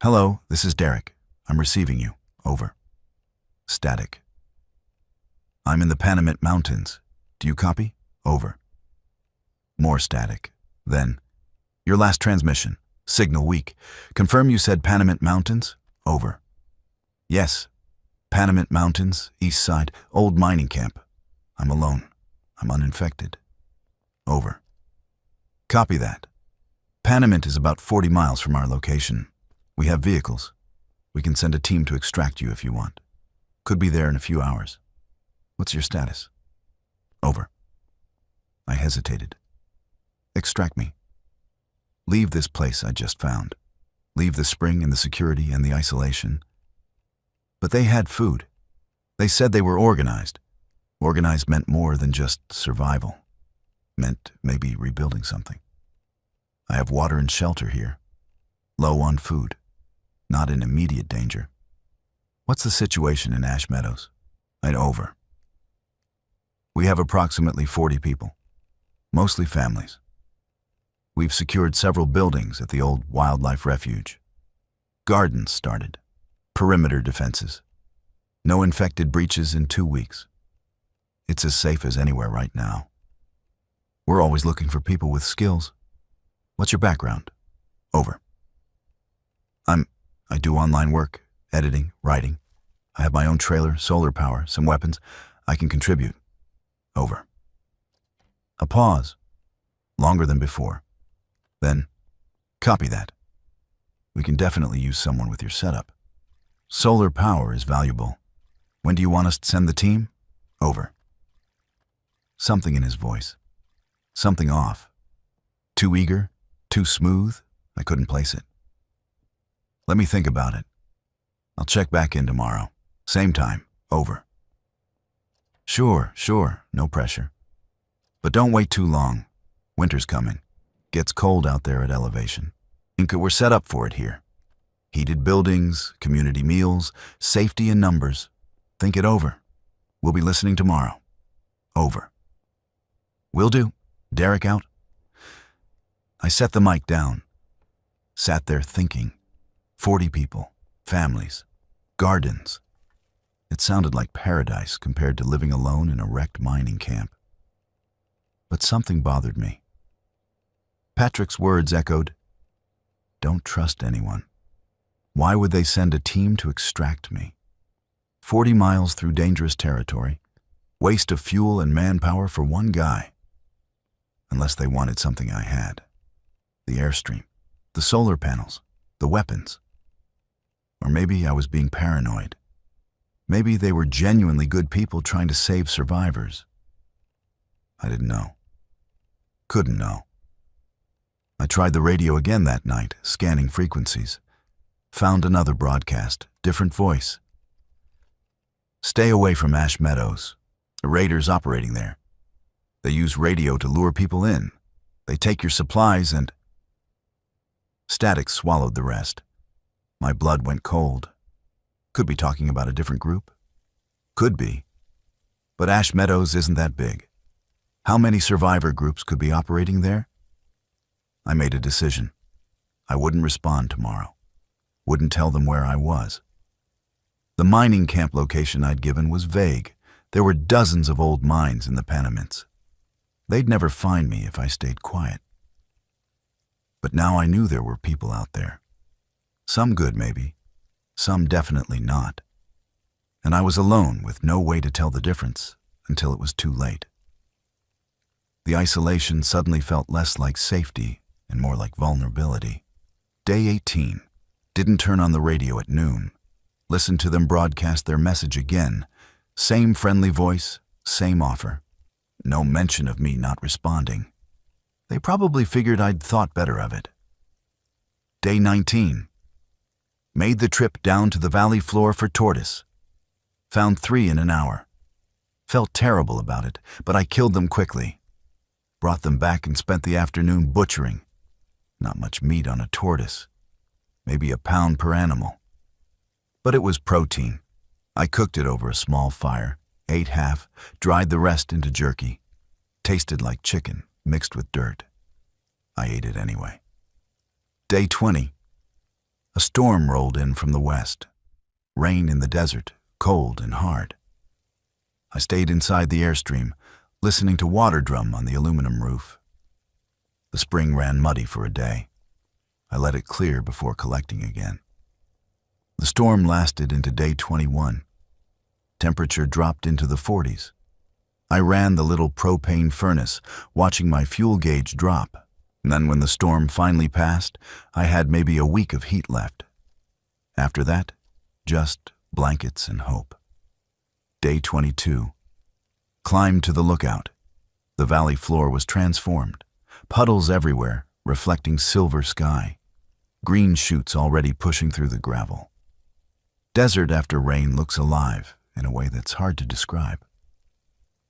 Hello, this is Derek. I'm receiving you. Over. Static. I'm in the Panamint Mountains. Do you copy? Over. More static. Then, your last transmission. Signal weak. Confirm you said Panamint Mountains? Over. Yes. Panamint Mountains, east side, old mining camp. I'm alone. I'm uninfected. Over. Copy that. Panamint is about 40 miles from our location. We have vehicles. We can send a team to extract you if you want. Could be there in a few hours. What's your status? Over. I hesitated. Extract me. Leave this place I just found. Leave the spring and the security and the isolation. But they had food. They said they were organized. Organized meant more than just survival. Meant maybe rebuilding something. I have water and shelter here. Low on food. Not in immediate danger. What's the situation in Ash Meadows? I'd over. We have approximately 40 people. Mostly families. We've secured several buildings at the old wildlife refuge. Gardens started. Perimeter defenses. No infected breaches in 2 weeks. It's as safe as anywhere right now. We're always looking for people with skills. What's your background? Over. I do online work, editing, writing. I have my own trailer, solar power, some weapons. I can contribute. Over. A pause. Longer than before. Then, copy that. We can definitely use someone with your setup. Solar power is valuable. When do you want us to send the team? Over. Something in his voice. Something off. Too eager? Too smooth? I couldn't place it. Let me think about it. I'll check back in tomorrow. Same time. Over. Sure, no pressure. But don't wait too long. Winter's coming. Gets cold out there at elevation. We're set up for it here. Heated buildings, community meals, safety in numbers. Think it over. We'll be listening tomorrow. Over. Will do. Derek out. I set the mic down. Sat there thinking. 40 people, families, gardens. It sounded like paradise compared to living alone in a wrecked mining camp. But something bothered me. Patrick's words echoed, "Don't trust anyone. Why would they send a team to extract me? 40 miles through dangerous territory, waste of fuel and manpower for one guy. Unless they wanted something I had. The Airstream, the solar panels, the weapons. Or maybe I was being paranoid. Maybe they were genuinely good people trying to save survivors. I didn't know. Couldn't know. I tried the radio again that night, scanning frequencies. Found another broadcast, different voice. Stay away from Ash Meadows. The raiders operating there. They use radio to lure people in. They take your supplies and... Static swallowed the rest. My blood went cold. Could be talking about a different group. Could be. But Ash Meadows isn't that big. How many survivor groups could be operating there? I made a decision. I wouldn't respond tomorrow. Wouldn't tell them where I was. The mining camp location I'd given was vague. There were dozens of old mines in the Panamints. They'd never find me if I stayed quiet. But now I knew there were people out there. Some good, maybe. Some definitely not. And I was alone with no way to tell the difference until it was too late. The isolation suddenly felt less like safety and more like vulnerability. Day 18. Didn't turn on the radio at noon. Listened to them broadcast their message again. Same friendly voice, same offer. No mention of me not responding. They probably figured I'd thought better of it. Day 19. Made the trip down to the valley floor for tortoise. Found 3 in an hour. Felt terrible about it, but I killed them quickly. Brought them back and spent the afternoon butchering. Not much meat on a tortoise. Maybe a pound per animal. But it was protein. I cooked it over a small fire, ate half, dried the rest into jerky. Tasted like chicken, mixed with dirt. I ate it anyway. Day 20. A storm rolled in from the west. Rain in the desert, cold and hard. I stayed inside the Airstream, listening to water drum on the aluminum roof. The spring ran muddy for a day. I let it clear before collecting again. The storm lasted into day 21. Temperature dropped into the 40s. I ran the little propane furnace, watching my fuel gauge drop. And then when the storm finally passed, I had maybe a week of heat left. After that, just blankets and hope. Day 22. Climbed to the lookout. The valley floor was transformed. Puddles everywhere, reflecting silver sky. Green shoots already pushing through the gravel. Desert after rain looks alive in a way that's hard to describe.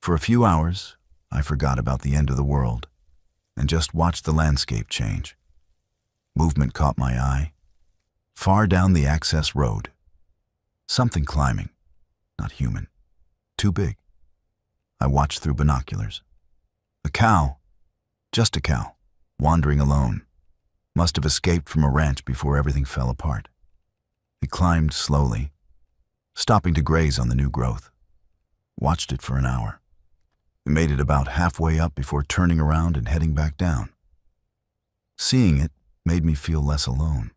For a few hours, I forgot about the end of the world and just watched the landscape change. Movement caught my eye. Far down the access road. Something climbing. Not human. Too big. I watched through binoculars. A cow. Just a cow. Wandering alone. Must have escaped from a ranch before everything fell apart. It climbed slowly, stopping to graze on the new growth. Watched it for an hour. It made it about halfway up before turning around and heading back down. Seeing it made me feel less alone.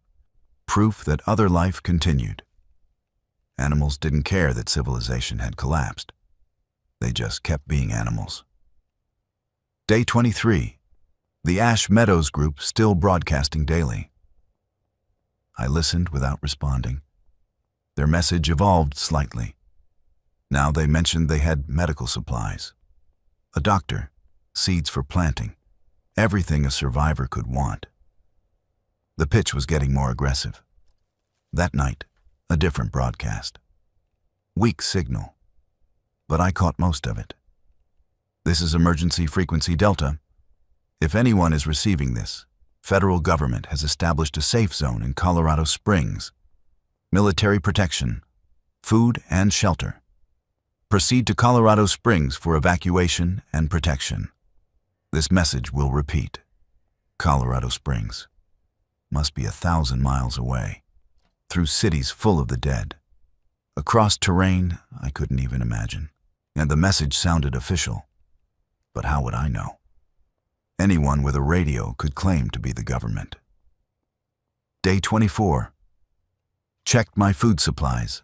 Proof that other life continued. Animals didn't care that civilization had collapsed. They just kept being animals. Day 23. The Ash Meadows group still broadcasting daily. I listened without responding. Their message evolved slightly. Now they mentioned they had medical supplies. A doctor, seeds for planting, everything a survivor could want. The pitch was getting more aggressive. That night, a different broadcast. Weak signal, but I caught most of it. This is emergency frequency Delta. If anyone is receiving this, federal government has established a safe zone in Colorado Springs. Military protection, food and shelter. Proceed to Colorado Springs for evacuation and protection. This message will repeat. Colorado Springs. Must be 1,000 miles away. Through cities full of the dead. Across terrain I couldn't even imagine. And the message sounded official. But how would I know? Anyone with a radio could claim to be the government. Day 24. Checked my food supplies.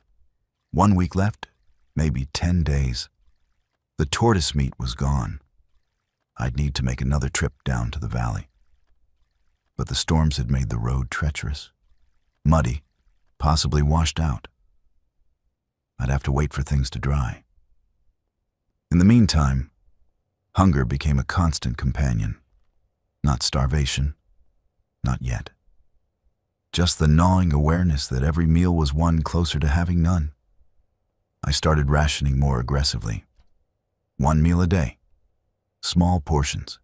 1 week left, maybe 10 days. The tortoise meat was gone. I'd need to make another trip down to the valley. But the storms had made the road treacherous, muddy, possibly washed out. I'd have to wait for things to dry. In the meantime, hunger became a constant companion. Not starvation, not yet. Just the gnawing awareness that every meal was one closer to having none. I started rationing more aggressively. 1 meal a day, small portions,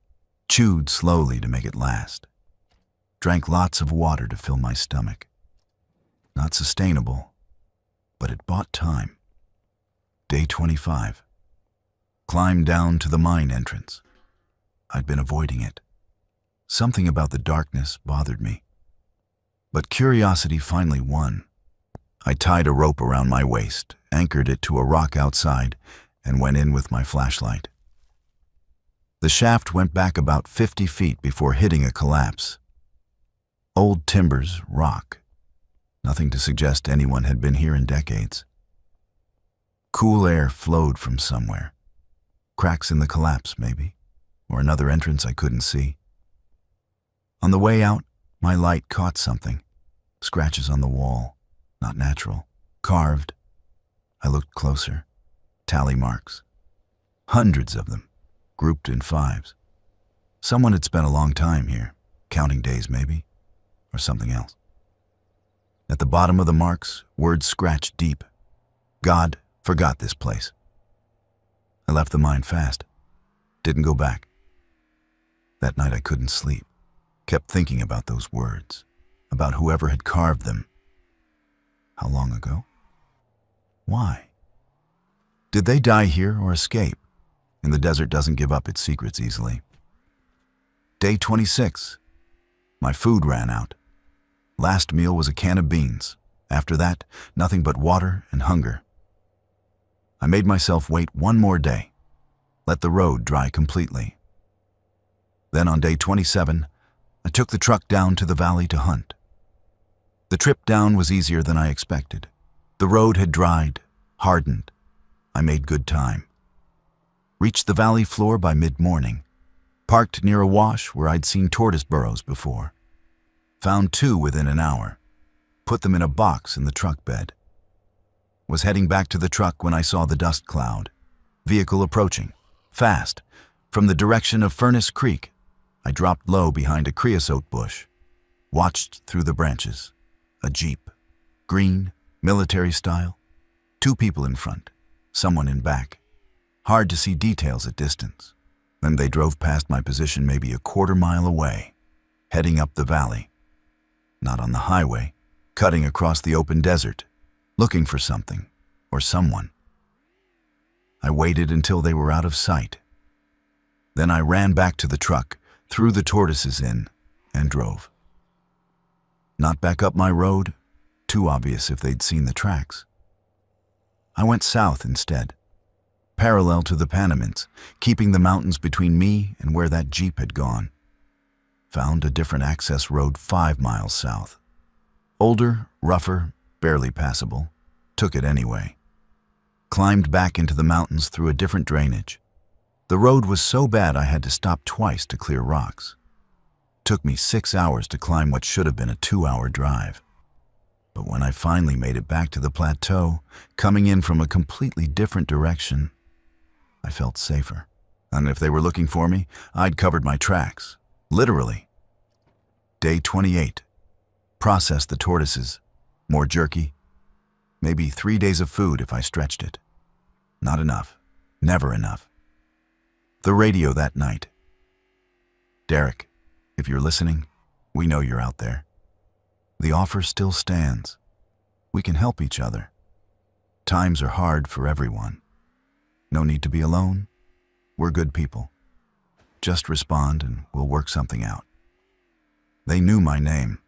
chewed slowly to make it last. Drank lots of water to fill my stomach. Not sustainable, but it bought time. Day 25. Climbed down to the mine entrance. I'd been avoiding it. Something about the darkness bothered me. But curiosity finally won. I tied a rope around my waist, anchored it to a rock outside, and went in with my flashlight. The shaft went back about 50 feet before hitting a collapse. Old timbers, rock. Nothing to suggest anyone had been here in decades. Cool air flowed from somewhere. Cracks in the collapse, maybe, or another entrance I couldn't see. On the way out, my light caught something. Scratches on the wall, not natural, carved. I looked closer. Tally marks. Hundreds of them, grouped in fives. Someone had spent a long time here, counting days maybe, or something else. At the bottom of the marks, words scratched deep. God forgot this place. I left the mine fast. Didn't go back. That night I couldn't sleep. Kept thinking about those words, about whoever had carved them. How long ago? Why? Did they die here or escape? And the desert doesn't give up its secrets easily. Day 26. My food ran out. Last meal was a can of beans. After that, nothing but water and hunger. I made myself wait 1 more day. Let the road dry completely. Then on day 27, I took the truck down to the valley to hunt. The trip down was easier than I expected. The road had dried, hardened. I made good time. Reached the valley floor by mid-morning. Parked near a wash where I'd seen tortoise burrows before. Found 2 within an hour. Put them in a box in the truck bed. Was heading back to the truck when I saw the dust cloud. Vehicle approaching, fast, from the direction of Furnace Creek. I dropped low behind a creosote bush. Watched through the branches. A Jeep. Green, military style. 2 people in front, someone in back. Hard to see details at distance. Then they drove past my position maybe a 1/4 mile away, heading up the valley. Not on the highway, cutting across the open desert, looking for something or someone. I waited until they were out of sight. Then I ran back to the truck, threw the tortoises in, and drove. Not back up my road, too obvious if they'd seen the tracks. I went south instead, parallel to the Panamints, keeping the mountains between me and where that Jeep had gone. Found a different access road 5 miles south. Older, rougher, barely passable. Took it anyway. Climbed back into the mountains through a different drainage. The road was so bad I had to stop twice to clear rocks. Took me 6 hours to climb what should have been a 2-hour drive. But when I finally made it back to the plateau, coming in from a completely different direction, I felt safer. And if they were looking for me, I'd covered my tracks. Literally. Day 28. Processed the tortoises. More jerky. Maybe 3 days of food if I stretched it. Not enough. Never enough. The radio that night. Derek, if you're listening, we know you're out there. The offer still stands. We can help each other. Times are hard for everyone. No need to be alone. We're good people. Just respond and we'll work something out. They knew my name.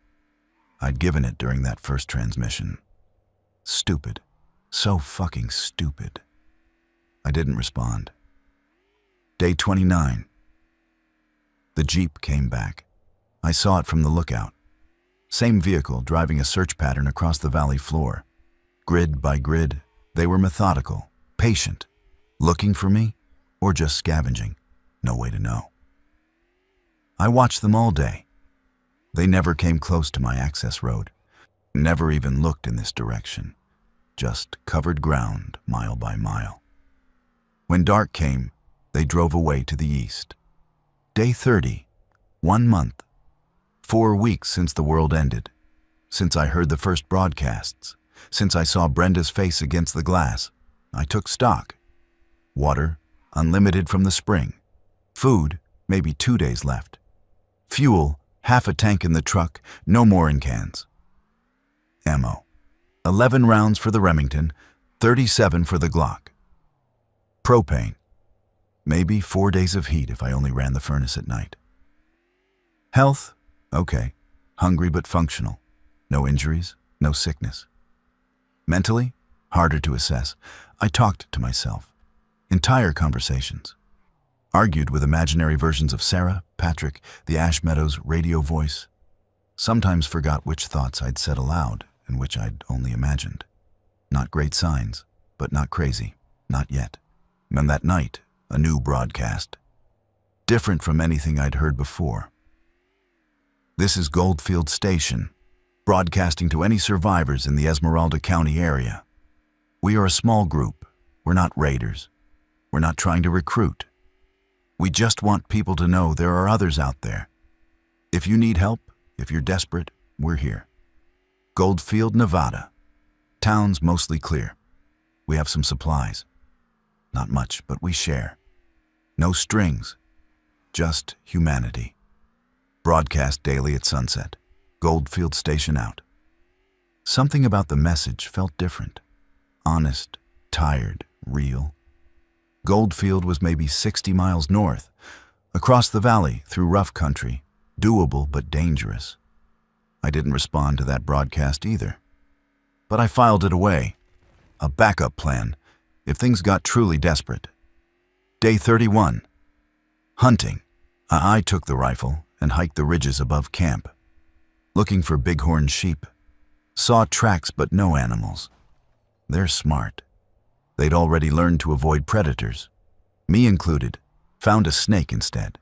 I'd given it during that first transmission. Stupid. So fucking stupid. I didn't respond. Day 29. The Jeep came back. I saw it from the lookout. Same vehicle driving a search pattern across the valley floor. Grid by grid, they were methodical, patient. Looking for me, or just scavenging. No way to know. I watched them all day. They never came close to my access road. Never even looked in this direction, just covered ground mile by mile. When dark came, they drove away to the east. Day 30, 1 month, 4 weeks since the world ended, since I heard the first broadcasts, since I saw Brenda's face against the glass. I took stock. Water, unlimited from the spring. Food, maybe 2 days left. Fuel, half a tank in the truck, no more in cans. Ammo, 11 rounds for the Remington, 37 for the Glock. Propane, maybe 4 days of heat if I only ran the furnace at night. Health, okay, hungry but functional. No injuries, no sickness. Mentally, harder to assess. I talked to myself. Entire conversations. Argued with imaginary versions of Sarah, Patrick, the Ash Meadows radio voice. Sometimes forgot which thoughts I'd said aloud and which I'd only imagined. Not great signs, but not crazy. Not yet. And that night, a new broadcast. Different from anything I'd heard before. This is Goldfield Station, broadcasting to any survivors in the Esmeralda County area. We are a small group. We're not raiders. We're not trying to recruit. We just want people to know there are others out there. If you need help, if you're desperate, we're here. Goldfield, Nevada. Town's mostly clear. We have some supplies. Not much, but we share. No strings, just humanity. Broadcast daily at sunset. Goldfield Station out. Something about the message felt different. Honest, tired, real. Goldfield was maybe 60 miles north, across the valley, through rough country, doable but dangerous. I didn't respond to that broadcast either. But I filed it away. A backup plan, if things got truly desperate. Day 31. Hunting. I took the rifle and hiked the ridges above camp. Looking for bighorn sheep. Saw tracks but no animals. They're smart. They'd already learned to avoid predators. Me included. Found a snake instead.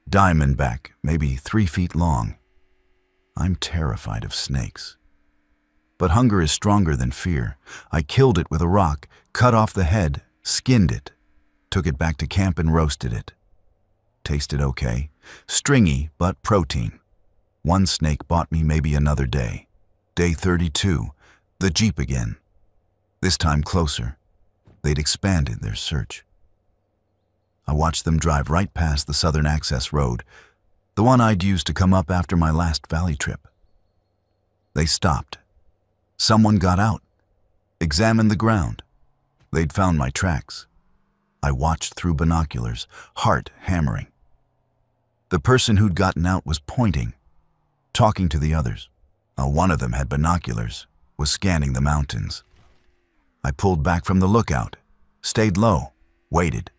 Diamondback, maybe 3 feet long. I'm terrified of snakes. But hunger is stronger than fear. I killed it with a rock, cut off the head, skinned it, took it back to camp and roasted it. Tasted okay. Stringy, but protein. One snake bought me maybe another day. Day 32. The Jeep again. This time closer. They'd expanded their search. I watched them drive right past the Southern Access Road, the one I'd used to come up after my last valley trip. They stopped. Someone got out, examined the ground. They'd found my tracks. I watched through binoculars, heart hammering. The person who'd gotten out was pointing, talking to the others. One of them had binoculars, was scanning the mountains. I pulled back from the lookout, stayed low, waited.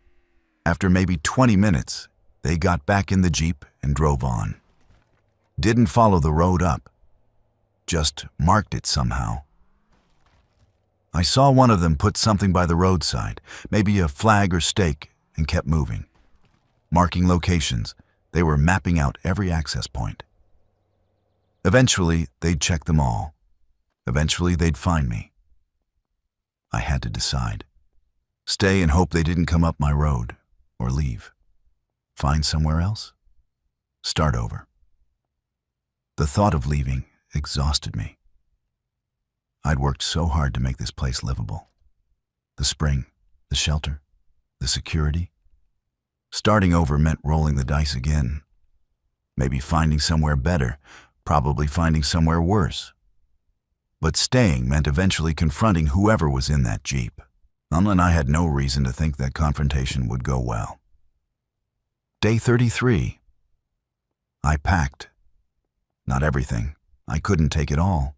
After maybe 20 minutes, they got back in the Jeep and drove on. Didn't follow the road up, just marked it somehow. I saw one of them put something by the roadside, maybe a flag or stake, and kept moving. Marking locations, they were mapping out every access point. Eventually, they'd check them all. Eventually, they'd find me. I had to decide. Stay and hope they didn't come up my road, or leave. Find somewhere else? Start over. The thought of leaving exhausted me. I'd worked so hard to make this place livable. The spring, the shelter, the security. Starting over meant rolling the dice again. Maybe finding somewhere better, probably finding somewhere worse. But staying meant eventually confronting whoever was in that Jeep. And I had no reason to think that confrontation would go well. Day 33. I packed. Not everything. I couldn't take it all.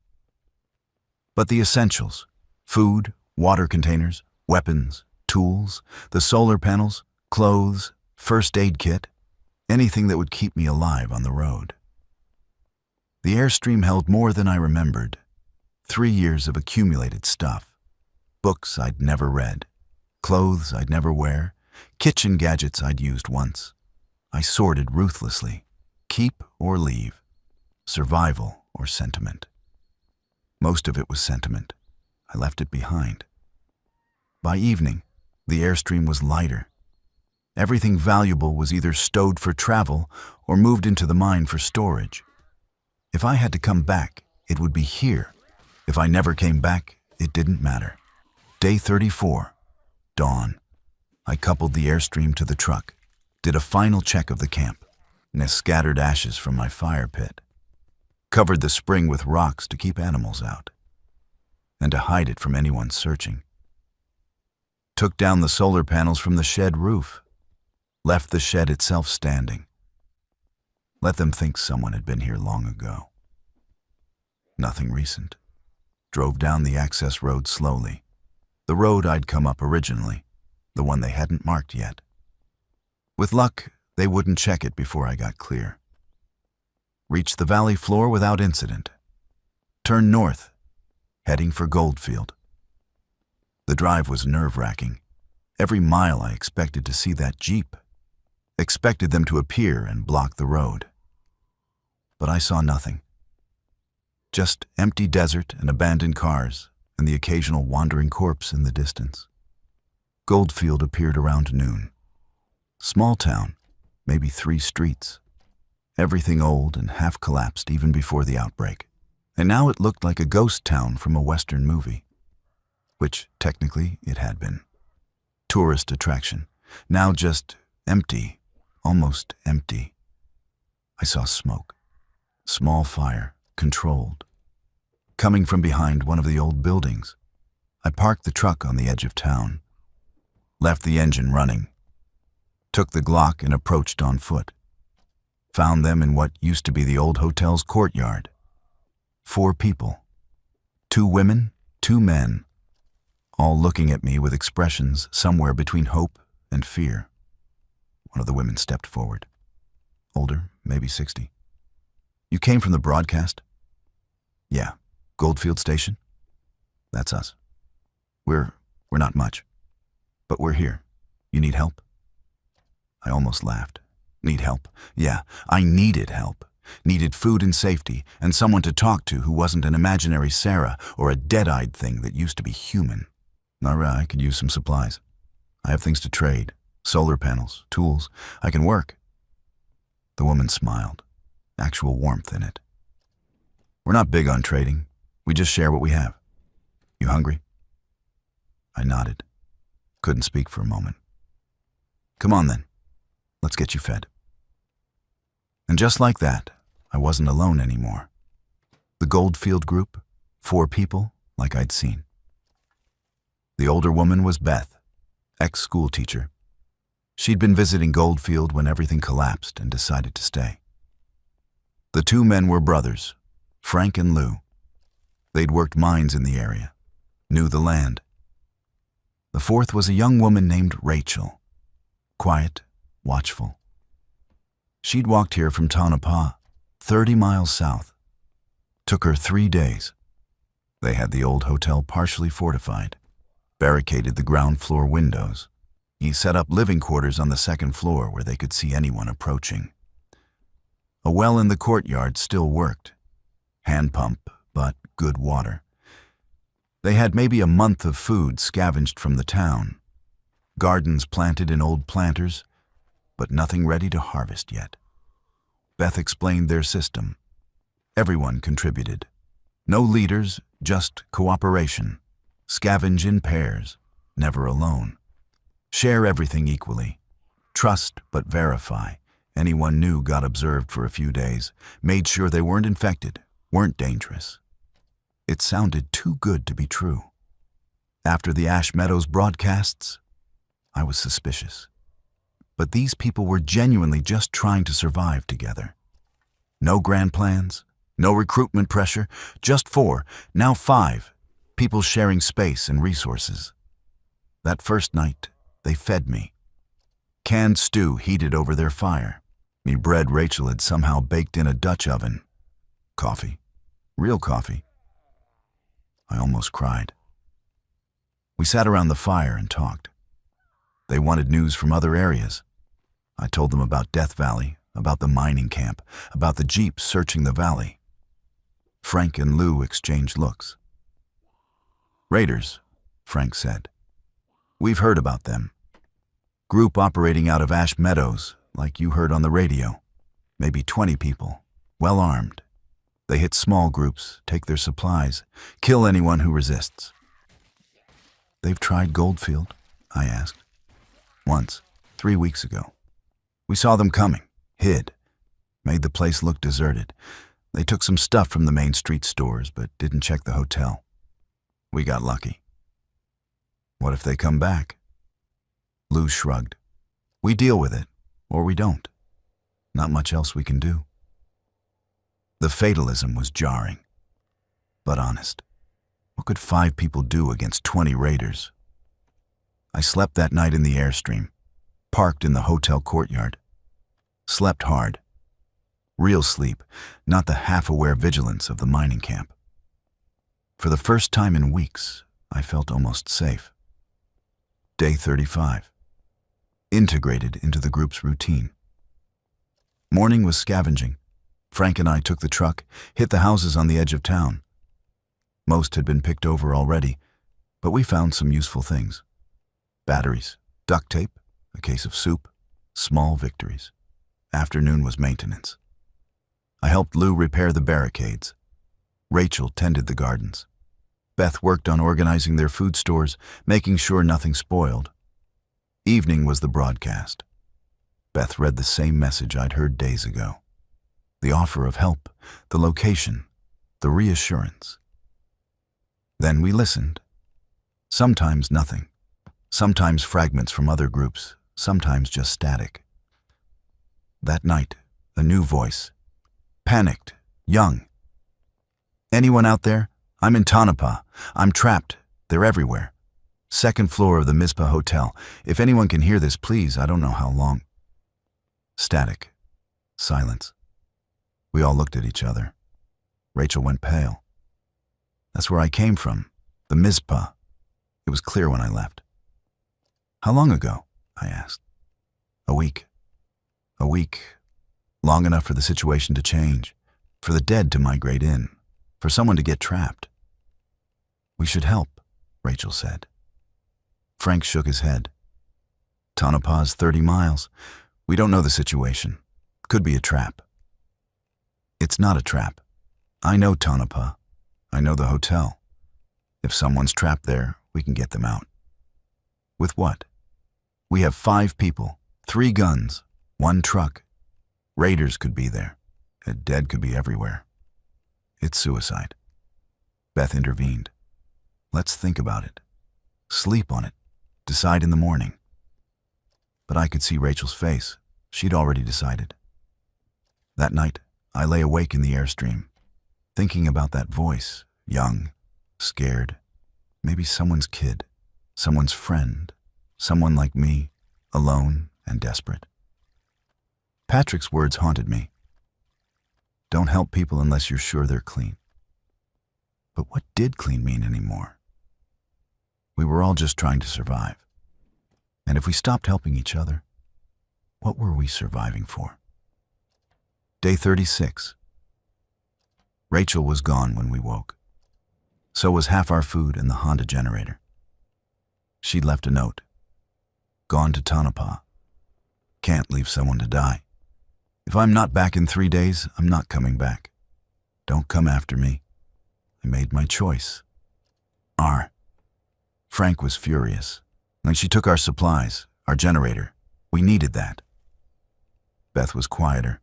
But the essentials: food, water containers, weapons, tools, the solar panels, clothes, first aid kit, anything that would keep me alive on the road. The Airstream held more than I remembered. 3 years of accumulated stuff. Books I'd never read, clothes I'd never wear, kitchen gadgets I'd used once. I sorted ruthlessly. Keep or leave. Survival or sentiment. Most of it was sentiment. I left it behind. By evening, the Airstream was lighter. Everything valuable was either stowed for travel or moved into the mine for storage. If I had to come back, it would be here. If I never came back, it didn't matter. Day 34, dawn. I coupled the Airstream to the truck, did a final check of the camp, and scattered ashes from my fire pit. Covered the spring with rocks to keep animals out, and to hide it from anyone searching. Took down the solar panels from the shed roof, left the shed itself standing. Let them think someone had been here long ago. Nothing recent. Drove down the access road slowly. The road I'd come up originally, the one they hadn't marked yet. With luck, they wouldn't check it before I got clear. Reached the valley floor without incident. Turned north, heading for Goldfield. The drive was nerve-wracking. Every mile I expected to see that Jeep. Expected them to appear and block the road. But I saw nothing. Just empty desert and abandoned cars, and the occasional wandering corpse in the distance. Goldfield appeared around noon. Small town, maybe 3 streets. Everything old and half collapsed even before the outbreak. And now it looked like a ghost town from a Western movie. Which, technically, it had been. Tourist attraction. Now just empty, almost empty. I saw smoke. Small fire, controlled. Coming from behind one of the old buildings. I parked the truck on the edge of town. Left the engine running. Took the Glock and approached on foot. Found them in what used to be the old hotel's courtyard. 4 people. 2 women, 2 men. All looking at me with expressions somewhere between hope and fear. One of the women stepped forward. Older, maybe 60. You came from the broadcast? Yeah. Goldfield Station? That's us. We're not much. But we're here. You need help? I almost laughed. Need help? Yeah, I needed help. Needed food and safety, and someone to talk to who wasn't an imaginary Sarah or a dead-eyed thing that used to be human. I could use some supplies. I have things to trade. Solar panels, tools. I can work. The woman smiled. Actual warmth in it. We're not big on trading. We just share what we have. You hungry? I nodded. Couldn't speak for a moment. Come on then. Let's get you fed. And just like that, I wasn't alone anymore. The Goldfield group, 4 people like I'd seen. The older woman was Beth, ex-school teacher. She'd been visiting Goldfield when everything collapsed and decided to stay. The 2 men were brothers, Frank and Lou. They'd worked mines in the area, knew the land. The 4th was a young woman named Rachel, quiet, watchful. She'd walked here from Tonopah, 30 miles south. Took her 3 days. They had the old hotel partially fortified, barricaded the ground floor windows. He set up living quarters on the 2nd floor where they could see anyone approaching. A well in the courtyard still worked. Hand pump, but good water. They had maybe a month of food scavenged from the town. Gardens planted in old planters, but nothing ready to harvest yet. Beth explained their system. Everyone contributed. No leaders, just cooperation. Scavenge in pairs, never alone. Share everything equally. Trust but verify. Anyone new got observed for a few days. Made sure they weren't infected, weren't dangerous. It sounded too good to be true. After the Ash Meadows broadcasts, I was suspicious. But these people were genuinely just trying to survive together. No grand plans, no recruitment pressure, just 4, now 5, people sharing space and resources. That first night, they fed me. Canned stew heated over their fire. Me bread Rachel had somehow baked in a Dutch oven. Coffee. Real coffee. I almost cried. We sat around the fire and talked. They wanted news from other areas. I told them about Death Valley, about the mining camp, about the Jeeps searching the valley. Frank and Lou exchanged looks. "Raiders," Frank said. "We've heard about them. Group operating out of Ash Meadows, like you heard on the radio. Maybe 20 people, well armed. They hit small groups, take their supplies, kill anyone who resists." "They've tried Goldfield?" I asked. "Once, 3 weeks ago. We saw them coming, hid, made the place look deserted. They took some stuff from the main street stores, but didn't check the hotel. We got lucky." "What if they come back?" Lou shrugged. "We deal with it, or we don't. Not much else we can do." The fatalism was jarring, but honest. What could 5 people do against 20 raiders? I slept that night in the Airstream, parked in the hotel courtyard. Slept hard. Real sleep, not the half-aware vigilance of the mining camp. For the first time in weeks, I felt almost safe. Day 35. Integrated into the group's routine. Morning was scavenging. Frank and I took the truck, hit the houses on the edge of town. Most had been picked over already, but we found some useful things. Batteries, duct tape, a case of soup, small victories. Afternoon was maintenance. I helped Lou repair the barricades. Rachel tended the gardens. Beth worked on organizing their food stores, making sure nothing spoiled. Evening was the broadcast. Beth read the same message I'd heard days ago. The offer of help, the location, the reassurance. Then we listened. Sometimes nothing. Sometimes fragments from other groups, sometimes just static. That night, a new voice. Panicked, young. "Anyone out there? I'm in Tonopah. I'm trapped. They're everywhere. 2nd floor of the Mizpah Hotel. If anyone can hear this, please, I don't know how long." Static. Silence. We all looked at each other. Rachel went pale. "That's where I came from, the Mizpah." It was clear when I left. "How long ago?" I asked. "A week. A week. Long enough for the situation to change, for the dead to migrate in, for someone to get trapped." "We should help," Rachel said. Frank shook his head. "Tonopah's 30 miles. We don't know the situation. Could be a trap." "It's not a trap. I know Tonopah. I know the hotel. If someone's trapped there, we can get them out." "With what?" "We have 5 people, 3 guns, 1 truck. Raiders could be there. A dead could be everywhere. It's suicide." Beth intervened. "Let's think about it. Sleep on it. Decide in the morning." But I could see Rachel's face. She'd already decided. That night, I lay awake in the Airstream, thinking about that voice, young, scared, maybe someone's kid, someone's friend, someone like me, alone and desperate. Patrick's words haunted me. Don't help people unless you're sure they're clean. But what did clean mean anymore? We were all just trying to survive. And if we stopped helping each other, what were we surviving for? Day 36. Rachel was gone when we woke. So was half our food and the Honda generator. She'd left a note. "Gone to Tonopah. Can't leave someone to die. If I'm not back in 3 days, I'm not coming back. Don't come after me. I made my choice." Frank was furious. Like she took our supplies, our generator. We needed that. Beth was quieter.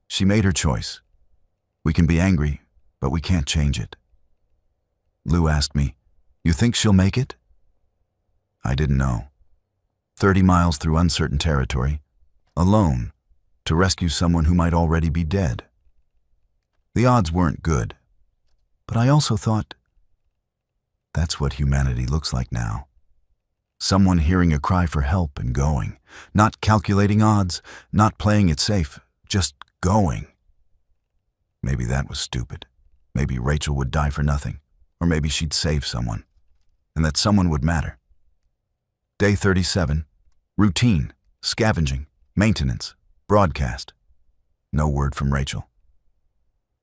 She made her choice. We can be angry, but we can't change it. Lou asked me, "You think she'll make it?" I didn't know. 30 miles through uncertain territory, alone, to rescue someone who might already be dead. The odds weren't good, but I also thought, that's what humanity looks like now. Someone hearing a cry for help and going, not calculating odds, not playing it safe, just going. Maybe that was stupid. Maybe Rachel would die for nothing, or maybe she'd save someone, and that someone would matter. Day 37, routine, scavenging, maintenance, broadcast. No word from Rachel.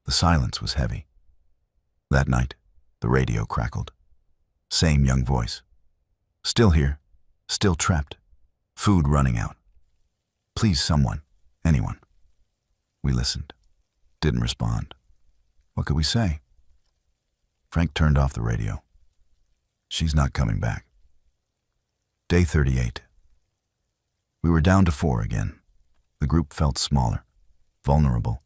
The silence was heavy. That night, the radio crackled. Same young voice. Still here, still trapped. Food running out. Please someone, anyone. We listened. Didn't respond. What could we say? Frank turned off the radio. She's not coming back. Day 38. We were down to 4 again. The group felt smaller, vulnerable.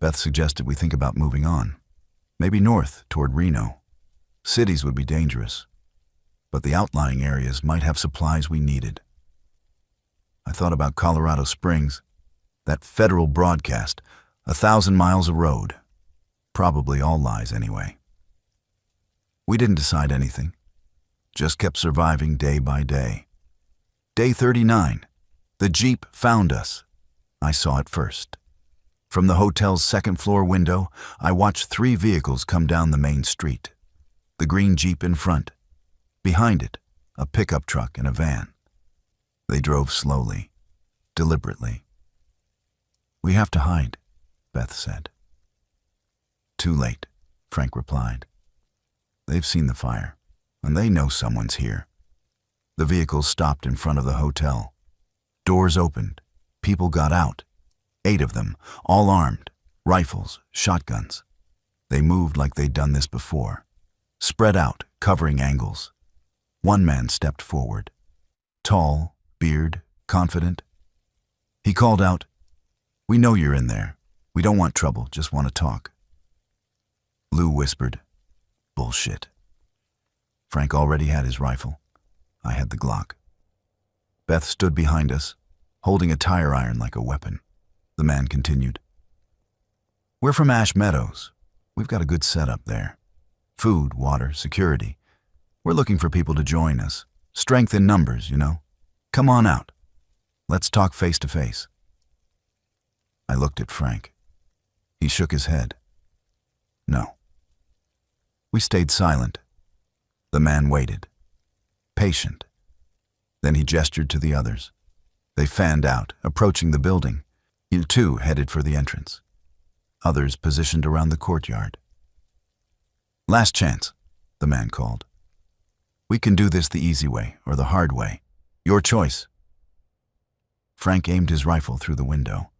Beth suggested we think about moving on. Maybe north, toward Reno. Cities would be dangerous, but the outlying areas might have supplies we needed. I thought about Colorado Springs, that federal broadcast, 1,000 miles of road. Probably all lies anyway. We didn't decide anything, just kept surviving day by day. Day 39, the Jeep found us. I saw it first. From the hotel's second-floor window, I watched 3 vehicles come down the main street. The green Jeep in front. Behind it, a pickup truck and a van. They drove slowly, deliberately. We have to hide, Beth said. Too late, Frank replied. They've seen the fire, and they know someone's here. The vehicles stopped in front of the hotel. Doors opened. People got out. 8 of them, all armed, rifles, shotguns. They moved like they'd done this before. Spread out, covering angles. One man stepped forward. Tall, beard, confident. He called out, "We know you're in there. We don't want trouble, just want to talk." Lou whispered, "Bullshit." Frank already had his rifle. I had the Glock. Beth stood behind us, holding a tire iron like a weapon. The man continued, "We're from Ash Meadows. We've got a good setup there. Food, water, security. We're looking for people to join us. Strength in numbers, you know. Come on out. Let's talk face to face." I looked at Frank. He shook his head. No. We stayed silent. The man waited. Patient. Then he gestured to the others. They fanned out, approaching the building. You two headed for the entrance. Others positioned around the courtyard. "Last chance," the man called. "We can do this the easy way or the hard way. Your choice." Frank aimed his rifle through the window.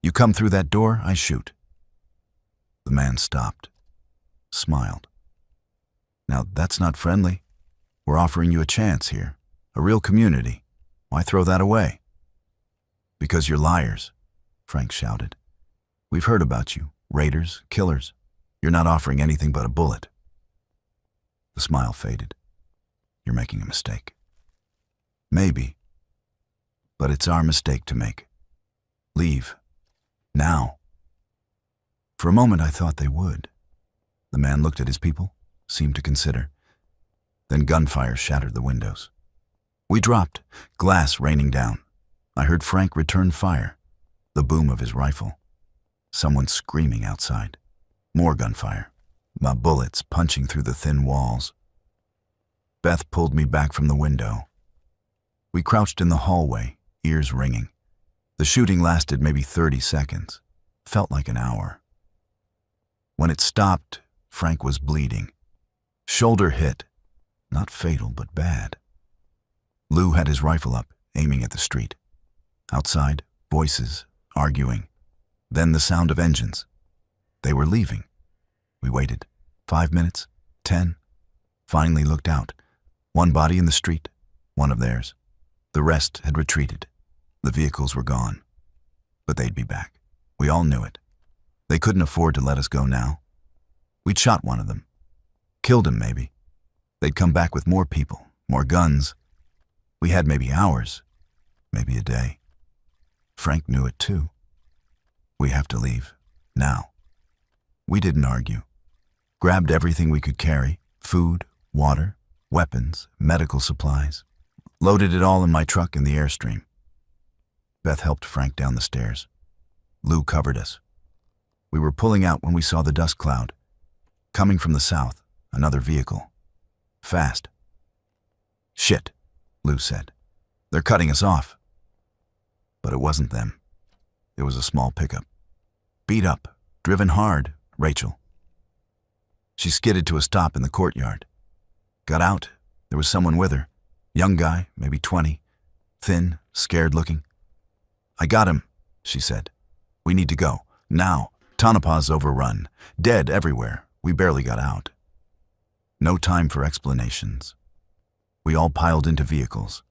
"You come through that door, I shoot." The man stopped, smiled. "Now that's not friendly. We're offering you a chance here, a real community. Why throw that away?" "Because you're liars," Frank shouted. "We've heard about you, raiders, killers. You're not offering anything but a bullet." The smile faded. "You're making a mistake." "Maybe. But it's our mistake to make. Leave. Now." For a moment I thought they would. The man looked at his people, seemed to consider. Then gunfire shattered the windows. We dropped, glass raining down. I heard Frank return fire, the boom of his rifle. Someone screaming outside. More gunfire, my bullets punching through the thin walls. Beth pulled me back from the window. We crouched in the hallway, ears ringing. The shooting lasted maybe 30 seconds. Felt like an hour. When it stopped, Frank was bleeding. Shoulder hit. Not fatal, but bad. Lou had his rifle up, aiming at the street. Outside, voices, arguing. Then the sound of engines. They were leaving. We waited. 5 minutes, 10. Finally looked out. One body in the street, one of theirs. The rest had retreated. The vehicles were gone. But they'd be back. We all knew it. They couldn't afford to let us go now. We'd shot one of them. Killed him, maybe. They'd come back with more people, more guns. We had maybe hours, maybe a day. Frank knew it too. We have to leave, now. We didn't argue. Grabbed everything we could carry, food, water, weapons, medical supplies. Loaded it all in my truck in the Airstream. Beth helped Frank down the stairs. Lou covered us. We were pulling out when we saw the dust cloud. Coming from the south, another vehicle. Fast. "Shit," Lou said. "They're cutting us off." But it wasn't them. It was a small pickup. Beat up, driven hard, Rachel. She skidded to a stop in the courtyard. Got out. There was someone with her. Young guy, maybe 20. Thin, scared-looking. "I got him," she said. "We need to go. Now. Tonopah's overrun. Dead everywhere. We barely got out." No time for explanations. We all piled into vehicles.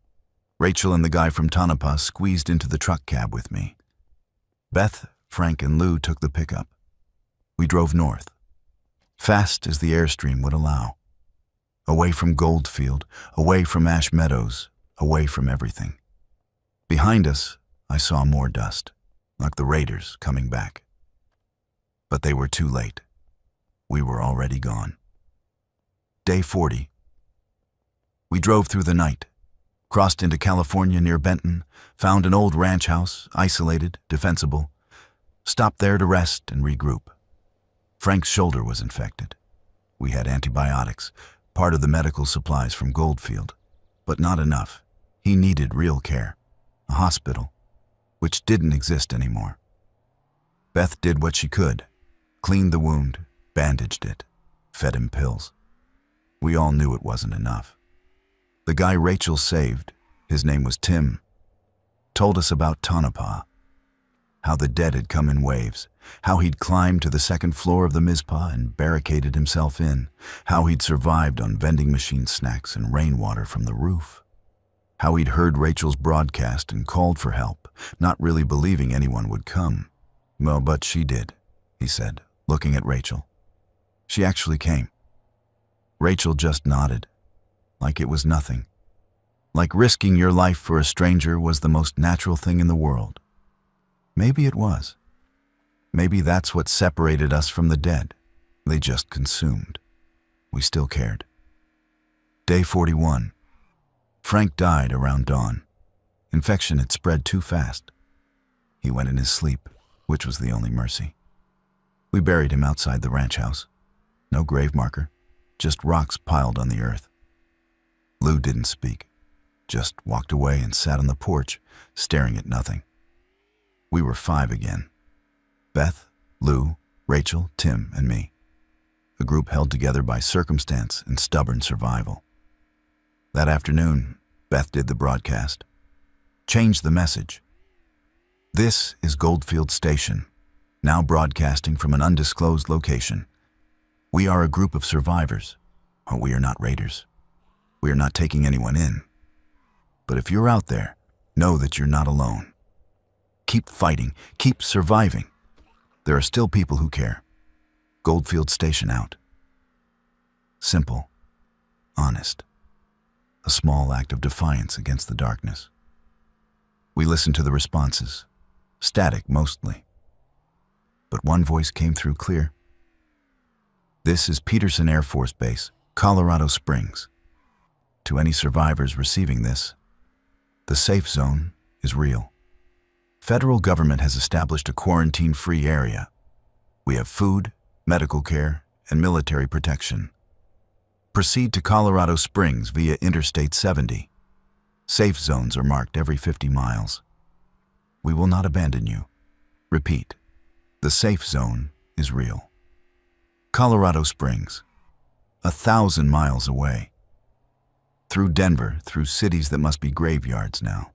Rachel and the guy from Tonopah squeezed into the truck cab with me. Beth, Frank, and Lou took the pickup. We drove north, fast as the Airstream would allow. Away from Goldfield, away from Ash Meadows, away from everything. Behind us, I saw more dust, like the Raiders coming back. But they were too late. We were already gone. Day 40. We drove through the night, crossed into California near Benton, found an old ranch house, isolated, defensible, stopped there to rest and regroup. Frank's shoulder was infected. We had antibiotics, part of the medical supplies from Goldfield, but not enough. He needed real care, a hospital, which didn't exist anymore. Beth did what she could, cleaned the wound, bandaged it, fed him pills. We all knew it wasn't enough. The guy Rachel saved, his name was Tim, told us about Tonopah, how the dead had come in waves, how he'd climbed to the second floor of the Mizpah and barricaded himself in, how he'd survived on vending machine snacks and rainwater from the roof, how he'd heard Rachel's broadcast and called for help, not really believing anyone would come. "Well, but she did," he said, looking at Rachel. "She actually came." Rachel just nodded, like it was nothing. Like risking your life for a stranger was the most natural thing in the world. Maybe it was. Maybe that's what separated us from the dead. They just consumed. We still cared. Day 41. Frank died around dawn. Infection had spread too fast. He went in his sleep, which was the only mercy. We buried him outside the ranch house. No grave marker, just rocks piled on the earth. Lou didn't speak, just walked away and sat on the porch, staring at nothing. We were 5 again. Beth, Lou, Rachel, Tim, and me. A group held together by circumstance and stubborn survival. That afternoon, Beth did the broadcast. Changed the message. "This is Goldfield Station, now broadcasting from an undisclosed location. We are a group of survivors. Oh, we are not raiders. We are not taking anyone in. But if you're out there, know that you're not alone. Keep fighting, keep surviving. There are still people who care. Goldfield Station out." Simple, honest. A small act of defiance against the darkness. We listened to the responses, static mostly. But one voice came through clear. "This is Peterson Air Force Base, Colorado Springs. To any survivors receiving this, the safe zone is real. Federal government has established a quarantine-free area. We have food, medical care, and military protection. Proceed to Colorado Springs via Interstate 70. Safe zones are marked every 50 miles. We will not abandon you. Repeat, the safe zone is real. Colorado Springs, 1,000 miles away. Through Denver, through cities that must be graveyards now.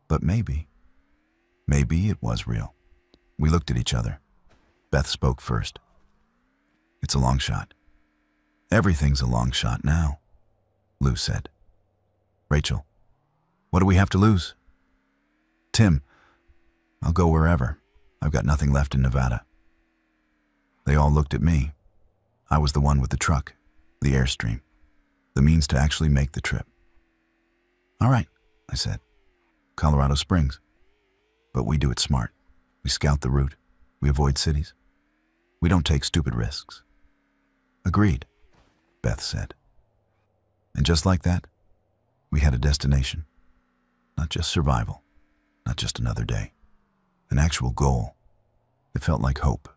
But maybe it was real." We looked at each other. Beth spoke first. "It's a long shot." "Everything's a long shot now," Lou said. "Rachel, what do we have to lose?" "Tim, I'll go wherever. I've got nothing left in Nevada." They all looked at me. I was the one with the truck, the Airstream, the means to actually make the trip. "All right," I said. "Colorado Springs. But we do it smart. We scout the route. We avoid cities. We don't take stupid risks." "Agreed," Beth said. And just like that, we had a destination. Not just survival, not just another day. An actual goal. It felt like hope.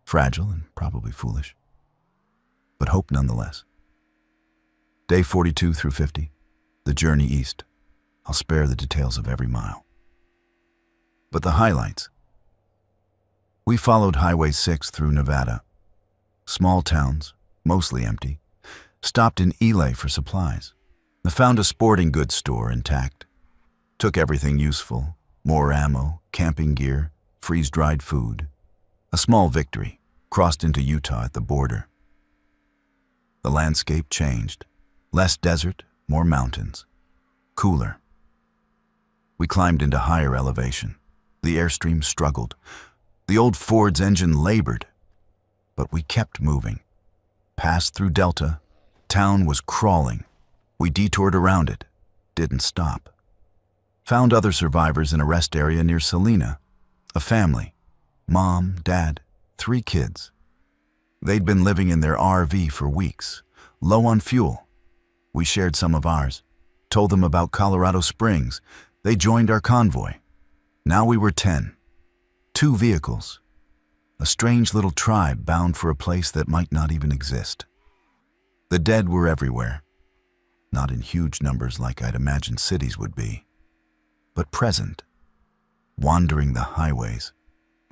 Fragile and probably foolish. But hope nonetheless. Day 42 through 50, the journey east. I'll spare the details of every mile. But the highlights. We followed Highway 6 through Nevada. Small towns, mostly empty. Stopped in Ely for supplies. I found a sporting goods store intact. Took everything useful, more ammo, camping gear, freeze-dried food. A small victory, crossed into Utah at the border. The landscape changed. Less desert, more mountains. Cooler. We climbed into higher elevation. The Airstream struggled. The old Ford's engine labored. But we kept moving. Passed through Delta. Town was crawling. We detoured around it. Didn't stop. Found other survivors in a rest area near Salina. A family. Mom, Dad, 3 kids. They'd been living in their RV for weeks, low on fuel. We shared some of ours. Told them about Colorado Springs. They joined our convoy. Now we were 10. 2 vehicles. A strange little tribe bound for a place that might not even exist. The dead were everywhere. Not in huge numbers like I'd imagined cities would be, but present, wandering the highways,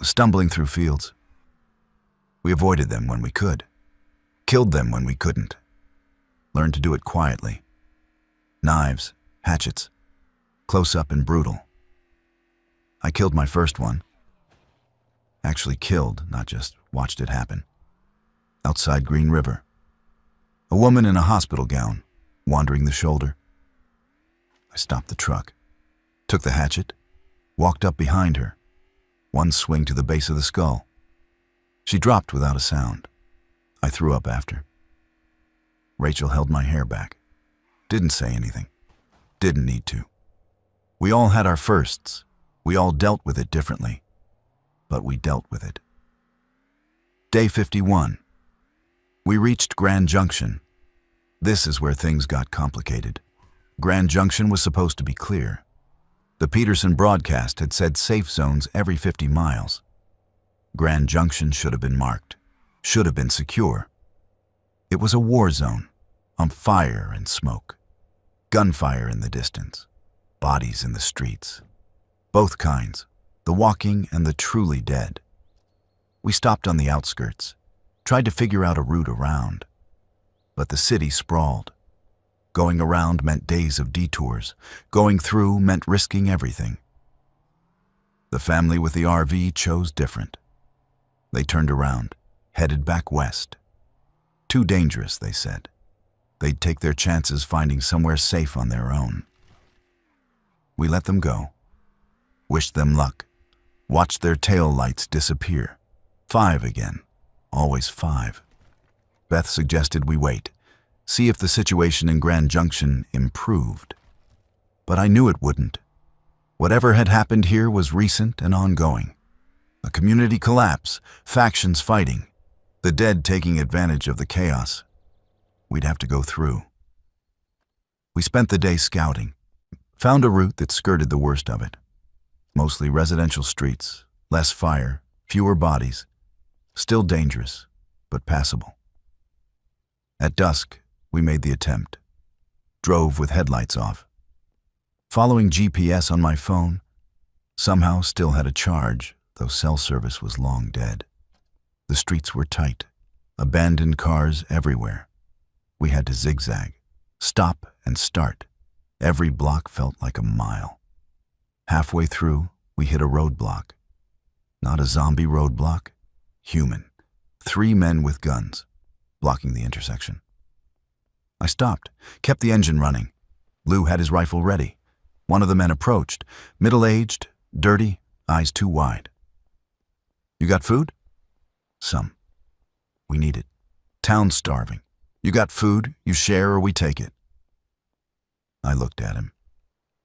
stumbling through fields. We avoided them when we could, killed them when we couldn't, learned to do it quietly. Knives, hatchets, close up and brutal. I killed my first one. Actually killed, not just watched it happen. Outside Green River. A woman in a hospital gown, wandering the shoulder. I stopped the truck, took the hatchet, walked up behind her. One swing to the base of the skull. She dropped without a sound. I threw up after. Rachel held my hair back. Didn't say anything. Didn't need to. We all had our firsts. We all dealt with it differently. But we dealt with it. Day 51. We reached Grand Junction. This is where things got complicated. Grand Junction was supposed to be clear. The Peterson broadcast had said safe zones every 50 miles. Grand Junction should have been marked, should have been secure. It was a war zone, on fire and smoke. Gunfire in the distance, bodies in the streets. Both kinds, the walking and the truly dead. We stopped on the outskirts, tried to figure out a route around. But the city sprawled. Going around meant days of detours. Going through meant risking everything. The family with the RV chose different. They turned around, headed back west. Too dangerous, they said. They'd take their chances finding somewhere safe on their own. We let them go. Wished them luck. Watched their tail lights disappear. 5 again. Always 5. Beth suggested we wait, see if the situation in Grand Junction improved. But I knew it wouldn't. Whatever had happened here was recent and ongoing. A community collapse, factions fighting, the dead taking advantage of the chaos. We'd have to go through. We spent the day scouting, found a route that skirted the worst of it. Mostly residential streets, less fire, fewer bodies, still dangerous, but passable. At dusk, we made the attempt. Drove with headlights off. Following GPS on my phone, somehow still had a charge, though cell service was long dead. The streets were tight, abandoned cars everywhere. We had to zigzag, stop and start. Every block felt like a mile. Halfway through, we hit a roadblock. Not a zombie roadblock, human. 3 men with guns, blocking the intersection. I stopped, kept the engine running. Lou had his rifle ready. One of the men approached, middle-aged, dirty, eyes too wide. "You got food?" "Some. We need it. Town's starving. You got food, you share or we take it." I looked at him,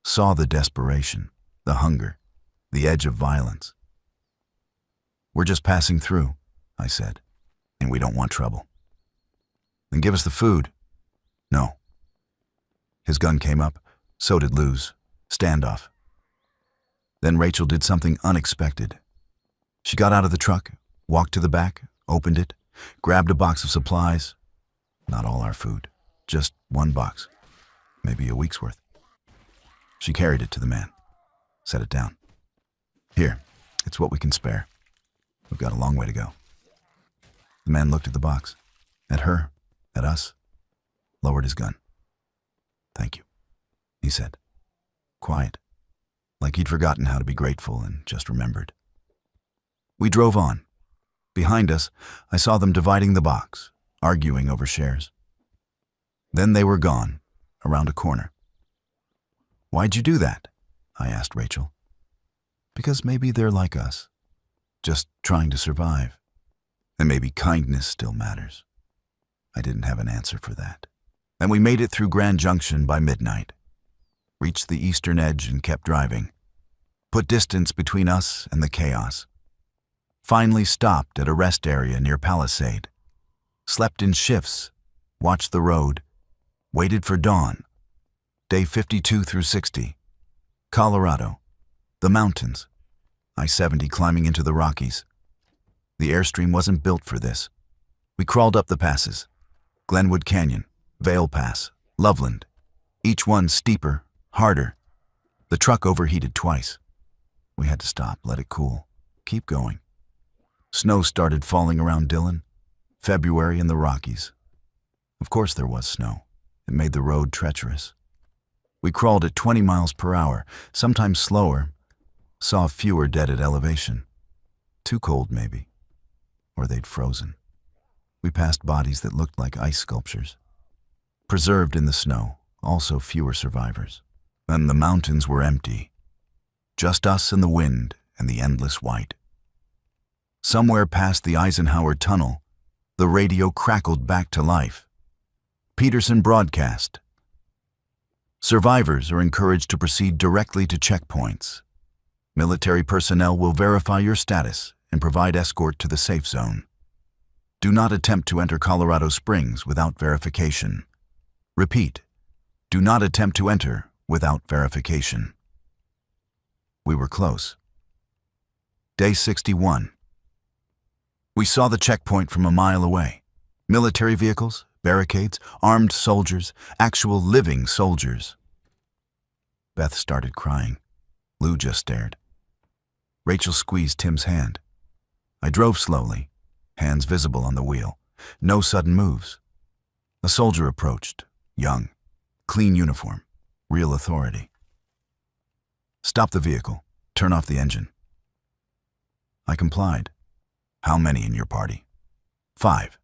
saw the desperation, the hunger, the edge of violence. "We're just passing through," I said, "and we don't want trouble." "Then give us the food." "No." His gun came up, so did Lou's. Standoff. Then Rachel did something unexpected. She got out of the truck, walked to the back, opened it, grabbed a box of supplies. Not all our food, just 1 box, maybe a week's worth. She carried it to the man, set it down. "Here, it's what we can spare. We've got a long way to go." The man looked at the box, at her, at us, lowered his gun. "Thank you," he said. Quiet, like he'd forgotten how to be grateful and just remembered. We drove on. Behind us, I saw them dividing the box, arguing over shares. Then they were gone, around a corner. "Why'd you do that?" I asked Rachel. "Because maybe they're like us, just trying to survive. And maybe kindness still matters." I didn't have an answer for that. And we made it through Grand Junction by midnight, reached the eastern edge and kept driving, put distance between us and the chaos. Finally stopped at a rest area near Palisade, slept in shifts, watched the road, waited for dawn. Day 52 through 60, Colorado, the mountains, I-70 climbing into the Rockies. The Airstream wasn't built for this. We crawled up the passes, Glenwood Canyon, Vail Pass, Loveland, each one steeper, harder. The truck overheated twice. We had to stop, let it cool, keep going. Snow started falling around Dillon, February in the Rockies. Of course there was snow. It made the road treacherous. We crawled at 20 miles per hour, sometimes slower, saw fewer dead at elevation. Too cold, maybe. Or they'd frozen. We passed bodies that looked like ice sculptures. Preserved in the snow, also fewer survivors. And the mountains were empty. Just us and the wind and the endless white. Somewhere past the Eisenhower Tunnel, the radio crackled back to life. Peterson broadcast. Survivors are encouraged to proceed directly to checkpoints. Military personnel will verify your status and provide escort to the safe zone. Do not attempt to enter Colorado Springs without verification. Repeat, do not attempt to enter without verification. We were close. Day 61. We saw the checkpoint from a mile away. Military vehicles, barricades, armed soldiers, actual living soldiers. Beth started crying. Lou just stared. Rachel squeezed Tim's hand. I drove slowly, hands visible on the wheel. No sudden moves. A soldier approached, young, clean uniform, real authority. "Stop the vehicle. Turn off the engine." I complied. "How many in your party?" "5.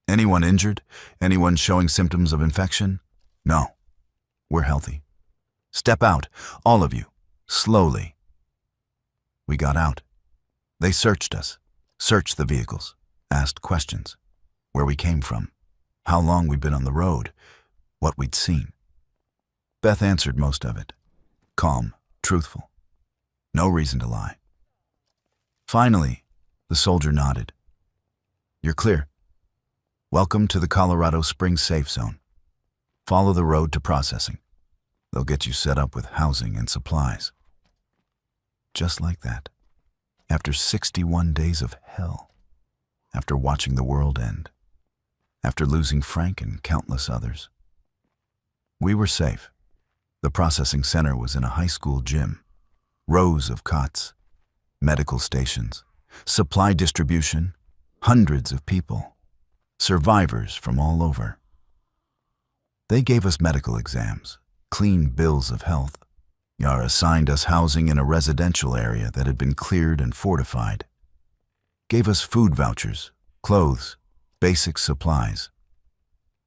Anyone injured? Anyone showing symptoms of infection?" "No. We're healthy." "Step out, all of you, slowly." We got out. They searched us, searched the vehicles, asked questions. Where we came from, how long we'd been on the road, what we'd seen. Beth answered most of it. Calm, truthful. No reason to lie. Finally, the soldier nodded. "You're clear. Welcome to the Colorado Springs Safe Zone. Follow the road to processing. They'll get you set up with housing and supplies." Just like that. After 61 days of hell. After watching the world end. After losing Frank and countless others. We were safe. The processing center was in a high school gym. Rows of cots. Medical stations. Supply distribution. Hundreds of people. Survivors from all over. They gave us medical exams, clean bills of health. Yara assigned us housing in a residential area that had been cleared and fortified. Gave us food vouchers, clothes, basic supplies.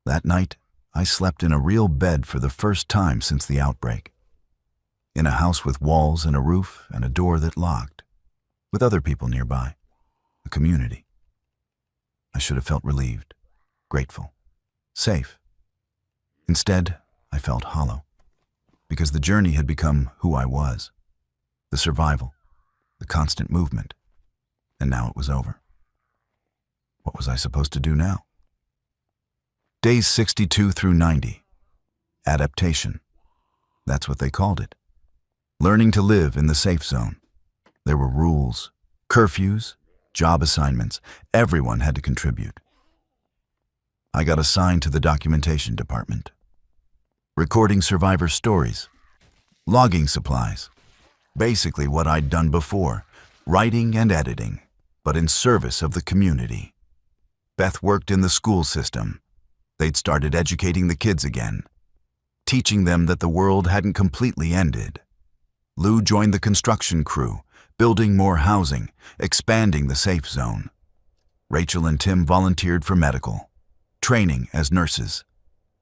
That night, I slept in a real bed for the first time since the outbreak. In a house with walls and a roof and a door that locked. With other people nearby. A community. I should have felt relieved, grateful, safe. Instead, I felt hollow, because the journey had become who I was, the survival, the constant movement, and now it was over. What was I supposed to do now? Days 62 through 90. Adaptation. That's what they called it. Learning to live in the safe zone. There were rules, curfews, job assignments. Everyone had to contribute. I got assigned to the documentation department. Recording survivor stories. Logging supplies. Basically what I'd done before, writing and editing, but in service of the community. Beth worked in the school system. They'd started educating the kids again, teaching them that the world hadn't completely ended. Lou joined the construction crew, building more housing, expanding the safe zone. Rachel and Tim volunteered for medical, training as nurses.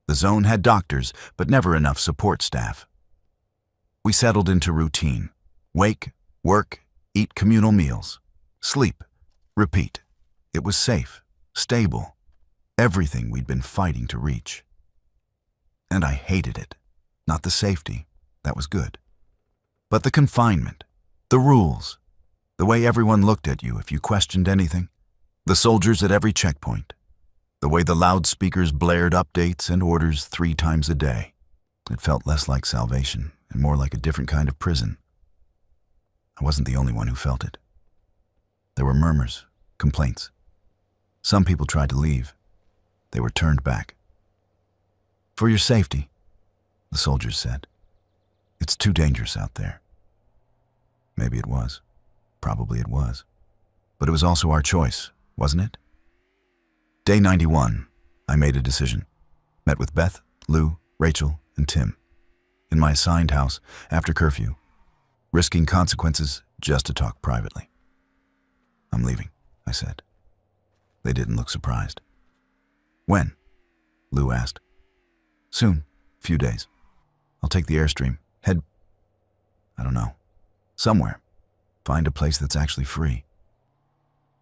The zone had doctors, but never enough support staff. We settled into routine. Wake, work, eat communal meals, sleep, repeat. It was safe, stable, everything we'd been fighting to reach. And I hated it. Not the safety, that was good. But the confinement, the rules, the way everyone looked at you if you questioned anything, the soldiers at every checkpoint, the way the loudspeakers blared updates and orders 3 times a day. It felt less like salvation and more like a different kind of prison. I wasn't the only one who felt it. There were murmurs, complaints. Some people tried to leave. They were turned back. "For your safety," the soldiers said. "It's too dangerous out there." Maybe it was. Probably it was. But it was also our choice, wasn't it? Day 91, I made a decision. Met with Beth, Lou, Rachel, and Tim in my assigned house after curfew, risking consequences just to talk privately. "I'm leaving," I said. They didn't look surprised. "When?" Lou asked. "Soon. Few days. I'll take the Airstream. I don't know. Somewhere. Find a place that's actually free."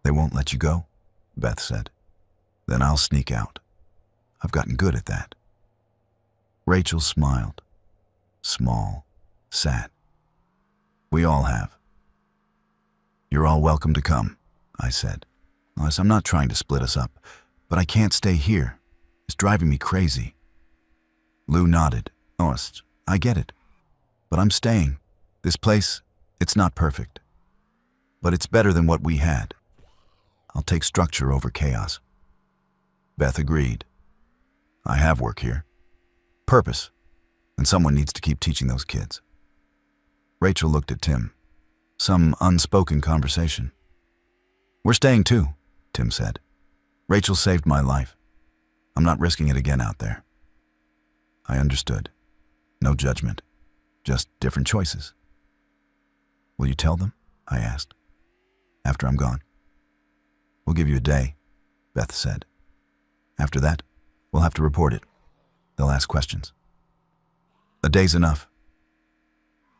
"They won't let you go?" Beth said. "Then I'll sneak out. I've gotten good at that." Rachel smiled. Small, sad. "We all have." "You're all welcome to come," I said. "I'm not trying to split us up, but I can't stay here. It's driving me crazy." Lou nodded. I get it. But I'm staying. This place, it's not perfect. But it's better than what we had. I'll take structure over chaos." Beth agreed. "I have work here. Purpose. And someone needs to keep teaching those kids." Rachel looked at Tim. Some unspoken conversation. "We're staying too," Tim said. "Rachel saved my life. I'm not risking it again out there." I understood. No judgment. Just different choices. "Will you tell them?" I asked. "After I'm gone?" "We'll give you a day," Beth said. "After that, we'll have to report it. They'll ask questions." "A day's enough."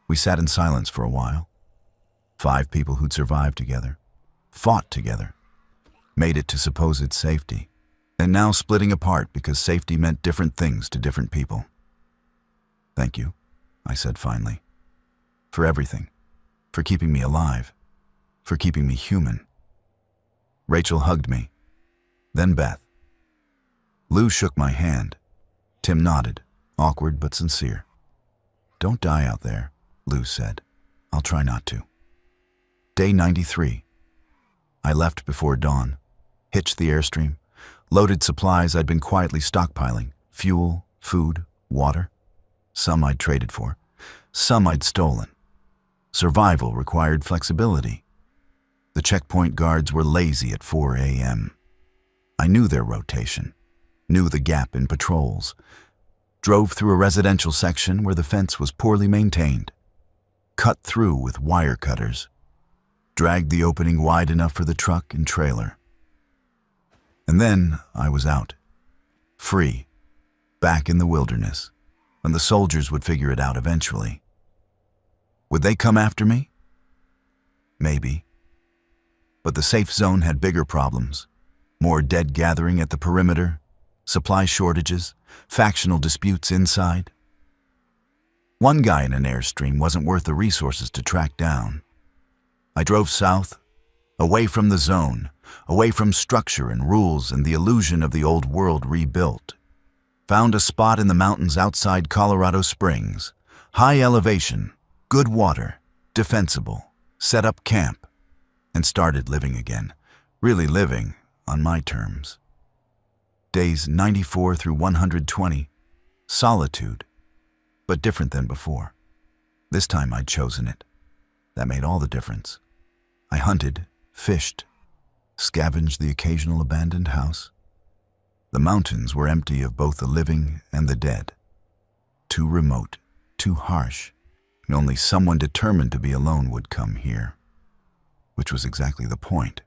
We sat in silence for a while. 5 people who'd survived together, fought together, made it to supposed safety, and now splitting apart because safety meant different things to different people. "Thank you," I said finally. "For everything. For keeping me alive. For keeping me human." Rachel hugged me. Then Beth. Lou shook my hand. Tim nodded, awkward but sincere. "Don't die out there," Lou said. "I'll try not to." Day 93. I left before dawn, hitched the Airstream, loaded supplies I'd been quietly stockpiling, fuel, food, water. Some I'd traded for, some I'd stolen. Survival required flexibility. The checkpoint guards were lazy at 4 a.m. I knew their rotation, knew the gap in patrols, drove through a residential section where the fence was poorly maintained, cut through with wire cutters, dragged the opening wide enough for the truck and trailer. And then I was out, free, back in the wilderness, and the soldiers would figure it out eventually. Would they come after me? Maybe. But the safe zone had bigger problems. More dead gathering at the perimeter, supply shortages, factional disputes inside. One guy in an Airstream wasn't worth the resources to track down. I drove south, away from the zone, away from structure and rules and the illusion of the old world rebuilt. Found a spot in the mountains outside Colorado Springs, high elevation, good water, defensible, set up camp, and started living again, really living on my terms. Days 94 through 120, solitude, but different than before. This time I'd chosen it. That made all the difference. I hunted, fished, scavenged the occasional abandoned house. The mountains were empty of both the living and the dead. Too remote, too harsh, and only someone determined to be alone would come here. Which was exactly the point.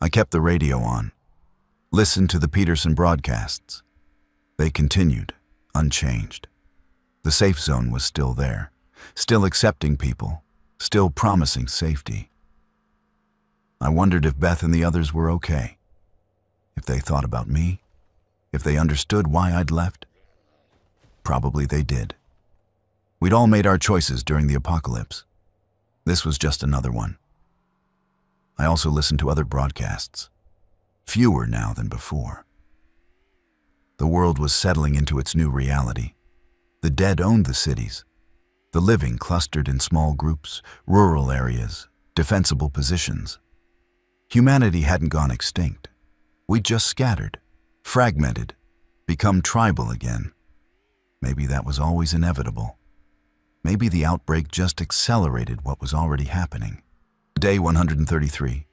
I kept the radio on, listened to the Peterson broadcasts. They continued, unchanged. The safe zone was still there, still accepting people, still promising safety. I wondered if Beth and the others were okay, if they thought about me, if they understood why I'd left. Probably they did. We'd all made our choices during the apocalypse. This was just another one. I also listened to other broadcasts, fewer now than before. The world was settling into its new reality. The dead owned the cities. The living clustered in small groups, rural areas, defensible positions. Humanity hadn't gone extinct. We'd just scattered, fragmented, become tribal again. Maybe that was always inevitable. Maybe the outbreak just accelerated what was already happening. Day 133.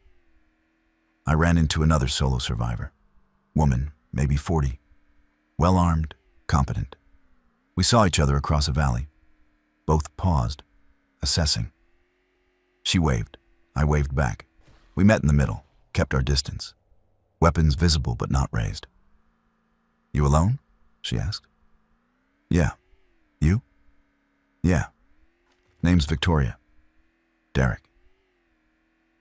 I ran into another solo survivor. Woman, maybe 40. Well-armed, competent. We saw each other across a valley. Both paused, assessing. She waved. I waved back. We met in the middle, kept our distance. Weapons visible but not raised. "You alone?" she asked. "Yeah. You?" "Yeah. Name's Victoria. Derek."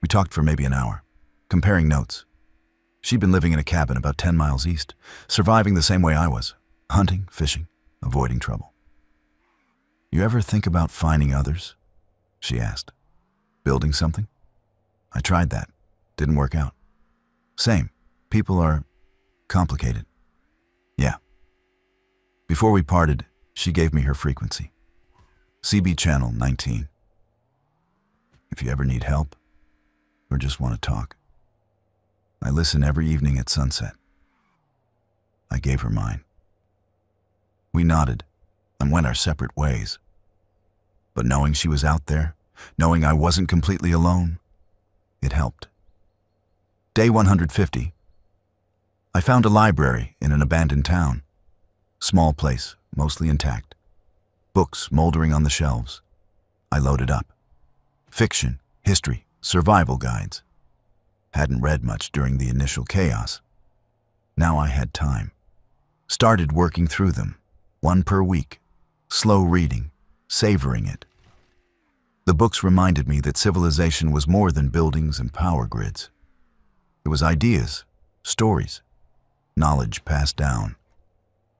We talked for maybe an hour, comparing notes. She'd been living in a cabin about 10 miles east, surviving the same way I was, hunting, fishing, avoiding trouble. "You ever think about finding others?" she asked. "Building something?" I tried that. Didn't work out. Same. People are complicated. Yeah. Before we parted, she gave me her frequency. CB channel 19. If you ever need help, or just want to talk. I listen every evening at sunset. I gave her mine. We nodded and went our separate ways. But knowing she was out there, knowing I wasn't completely alone, it helped. Day 150. I found a library in an abandoned town. Small place, mostly intact. Books moldering on the shelves. I loaded up. Fiction, history, survival guides. Hadn't read much during the initial chaos. Now I had time. Started working through them, one per week, slow reading, savoring it. The books reminded me that civilization was more than buildings and power grids. It was ideas, stories, knowledge passed down.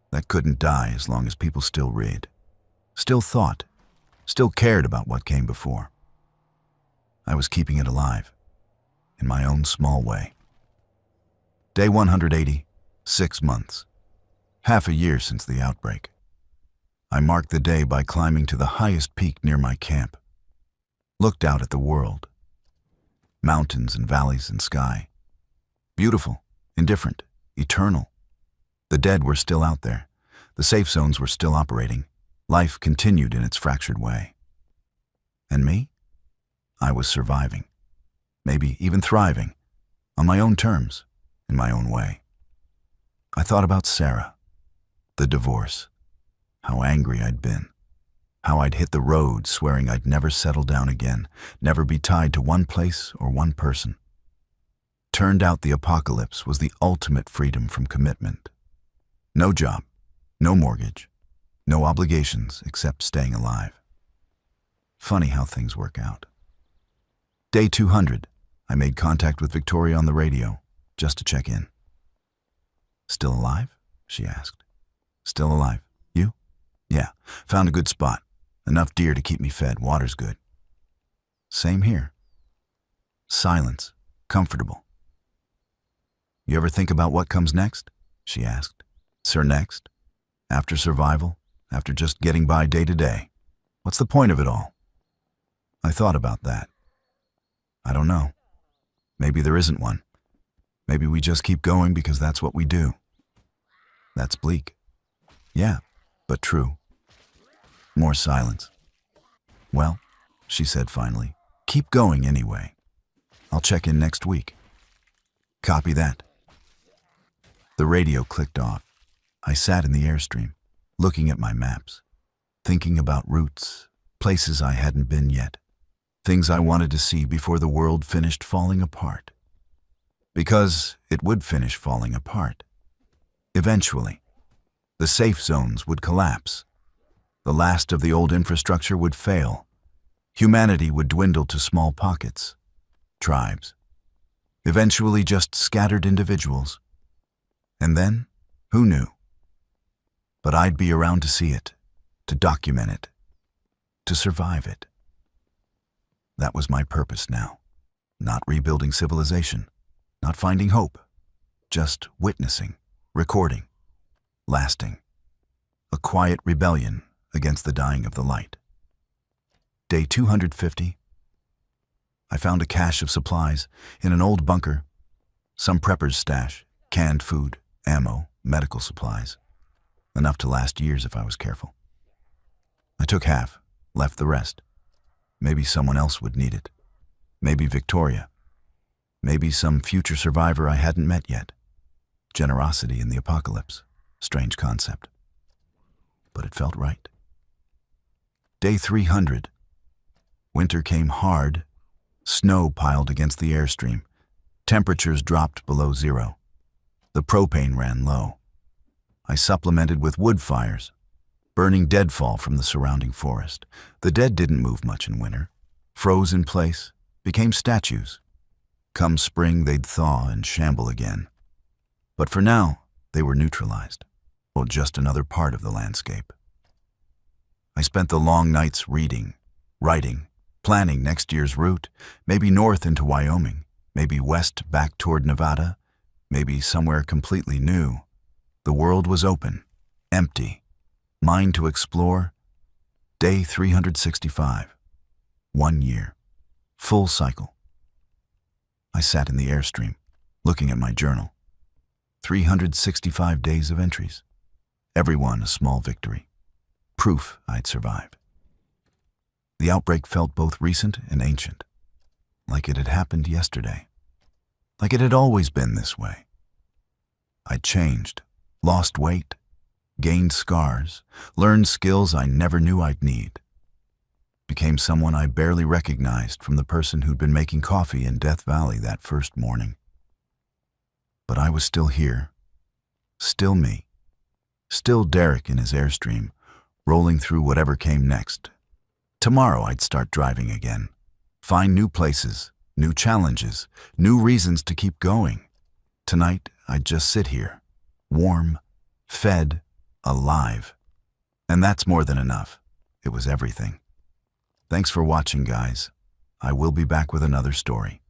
That couldn't die as long as people still read, still thought, still cared about what came before. I was keeping it alive, in my own small way. Day 180, 6 months. Half a year since the outbreak. I marked the day by climbing to the highest peak near my camp. Looked out at the world. Mountains and valleys and sky. Beautiful, indifferent, eternal. The dead were still out there. The safe zones were still operating. Life continued in its fractured way. And me? I was surviving. Maybe even thriving. On my own terms, in my own way. I thought about Sarah. The divorce. How angry I'd been. How I'd hit the road swearing I'd never settle down again, never be tied to one place or one person. Turned out the apocalypse was the ultimate freedom from commitment. No job, no mortgage, no obligations except staying alive. Funny how things work out. Day 200, I made contact with Victoria on the radio, just to check in. "Still alive?" she asked. "Still alive. You?" "Yeah, found a good spot. Enough deer to keep me fed, water's good." "Same here." Silence, comfortable. "You ever think about what comes next?" she asked. "Sir, next? After survival? After just getting by day to day? What's the point of it all?" I thought about that. I don't know. Maybe there isn't one. Maybe we just keep going because that's what we do. That's bleak. Yeah, but true. More silence. "Well," she said finally, "keep going anyway. I'll check in next week." Copy that. The radio clicked off. I sat in the Airstream, looking at my maps, thinking about routes, places I hadn't been yet, things I wanted to see before the world finished falling apart. Because it would finish falling apart. Eventually, the safe zones would collapse. The last of the old infrastructure would fail. Humanity would dwindle to small pockets, tribes, eventually just scattered individuals. And then, who knew? But I'd be around to see it, to document it, to survive it. That was my purpose now. Not rebuilding civilization, not finding hope, just witnessing, recording, lasting. A quiet rebellion against the dying of the light. Day 250. I found a cache of supplies in an old bunker, some prepper's stash, canned food, ammo, medical supplies. Enough to last years if I was careful. I took half, left the rest. Maybe someone else would need it. Maybe Victoria. Maybe some future survivor I hadn't met yet. Generosity in the apocalypse. Strange concept. But it felt right. Day 300. Winter came hard. Snow piled against the Airstream. Temperatures dropped below zero. The propane ran low. I supplemented with wood fires, burning deadfall from the surrounding forest. The dead didn't move much in winter. Froze in place, became statues. Come spring, they'd thaw and shamble again. But for now, they were neutralized. Well, just another part of the landscape. I spent the long nights reading, writing, planning next year's route, maybe north into Wyoming, maybe west back toward Nevada, maybe somewhere completely new. The world was open, empty, mine to explore. Day 365. 1 year. Full cycle. I sat in the Airstream, looking at my journal. 365 days of entries. Every one a small victory. Proof I'd survived. The outbreak felt both recent and ancient, like it had happened yesterday, like it had always been this way. I'd changed, lost weight, gained scars, learned skills I never knew I'd need, became someone I barely recognized from the person who'd been making coffee in Death Valley that first morning. But I was still here, still me, still Derek in his Airstream, rolling through whatever came next. Tomorrow I'd start driving again, find new places, new challenges, new reasons to keep going. Tonight I'd just sit here, warm, fed, alive. And that's more than enough. It was everything. Thanks for watching, guys. I will be back with another story.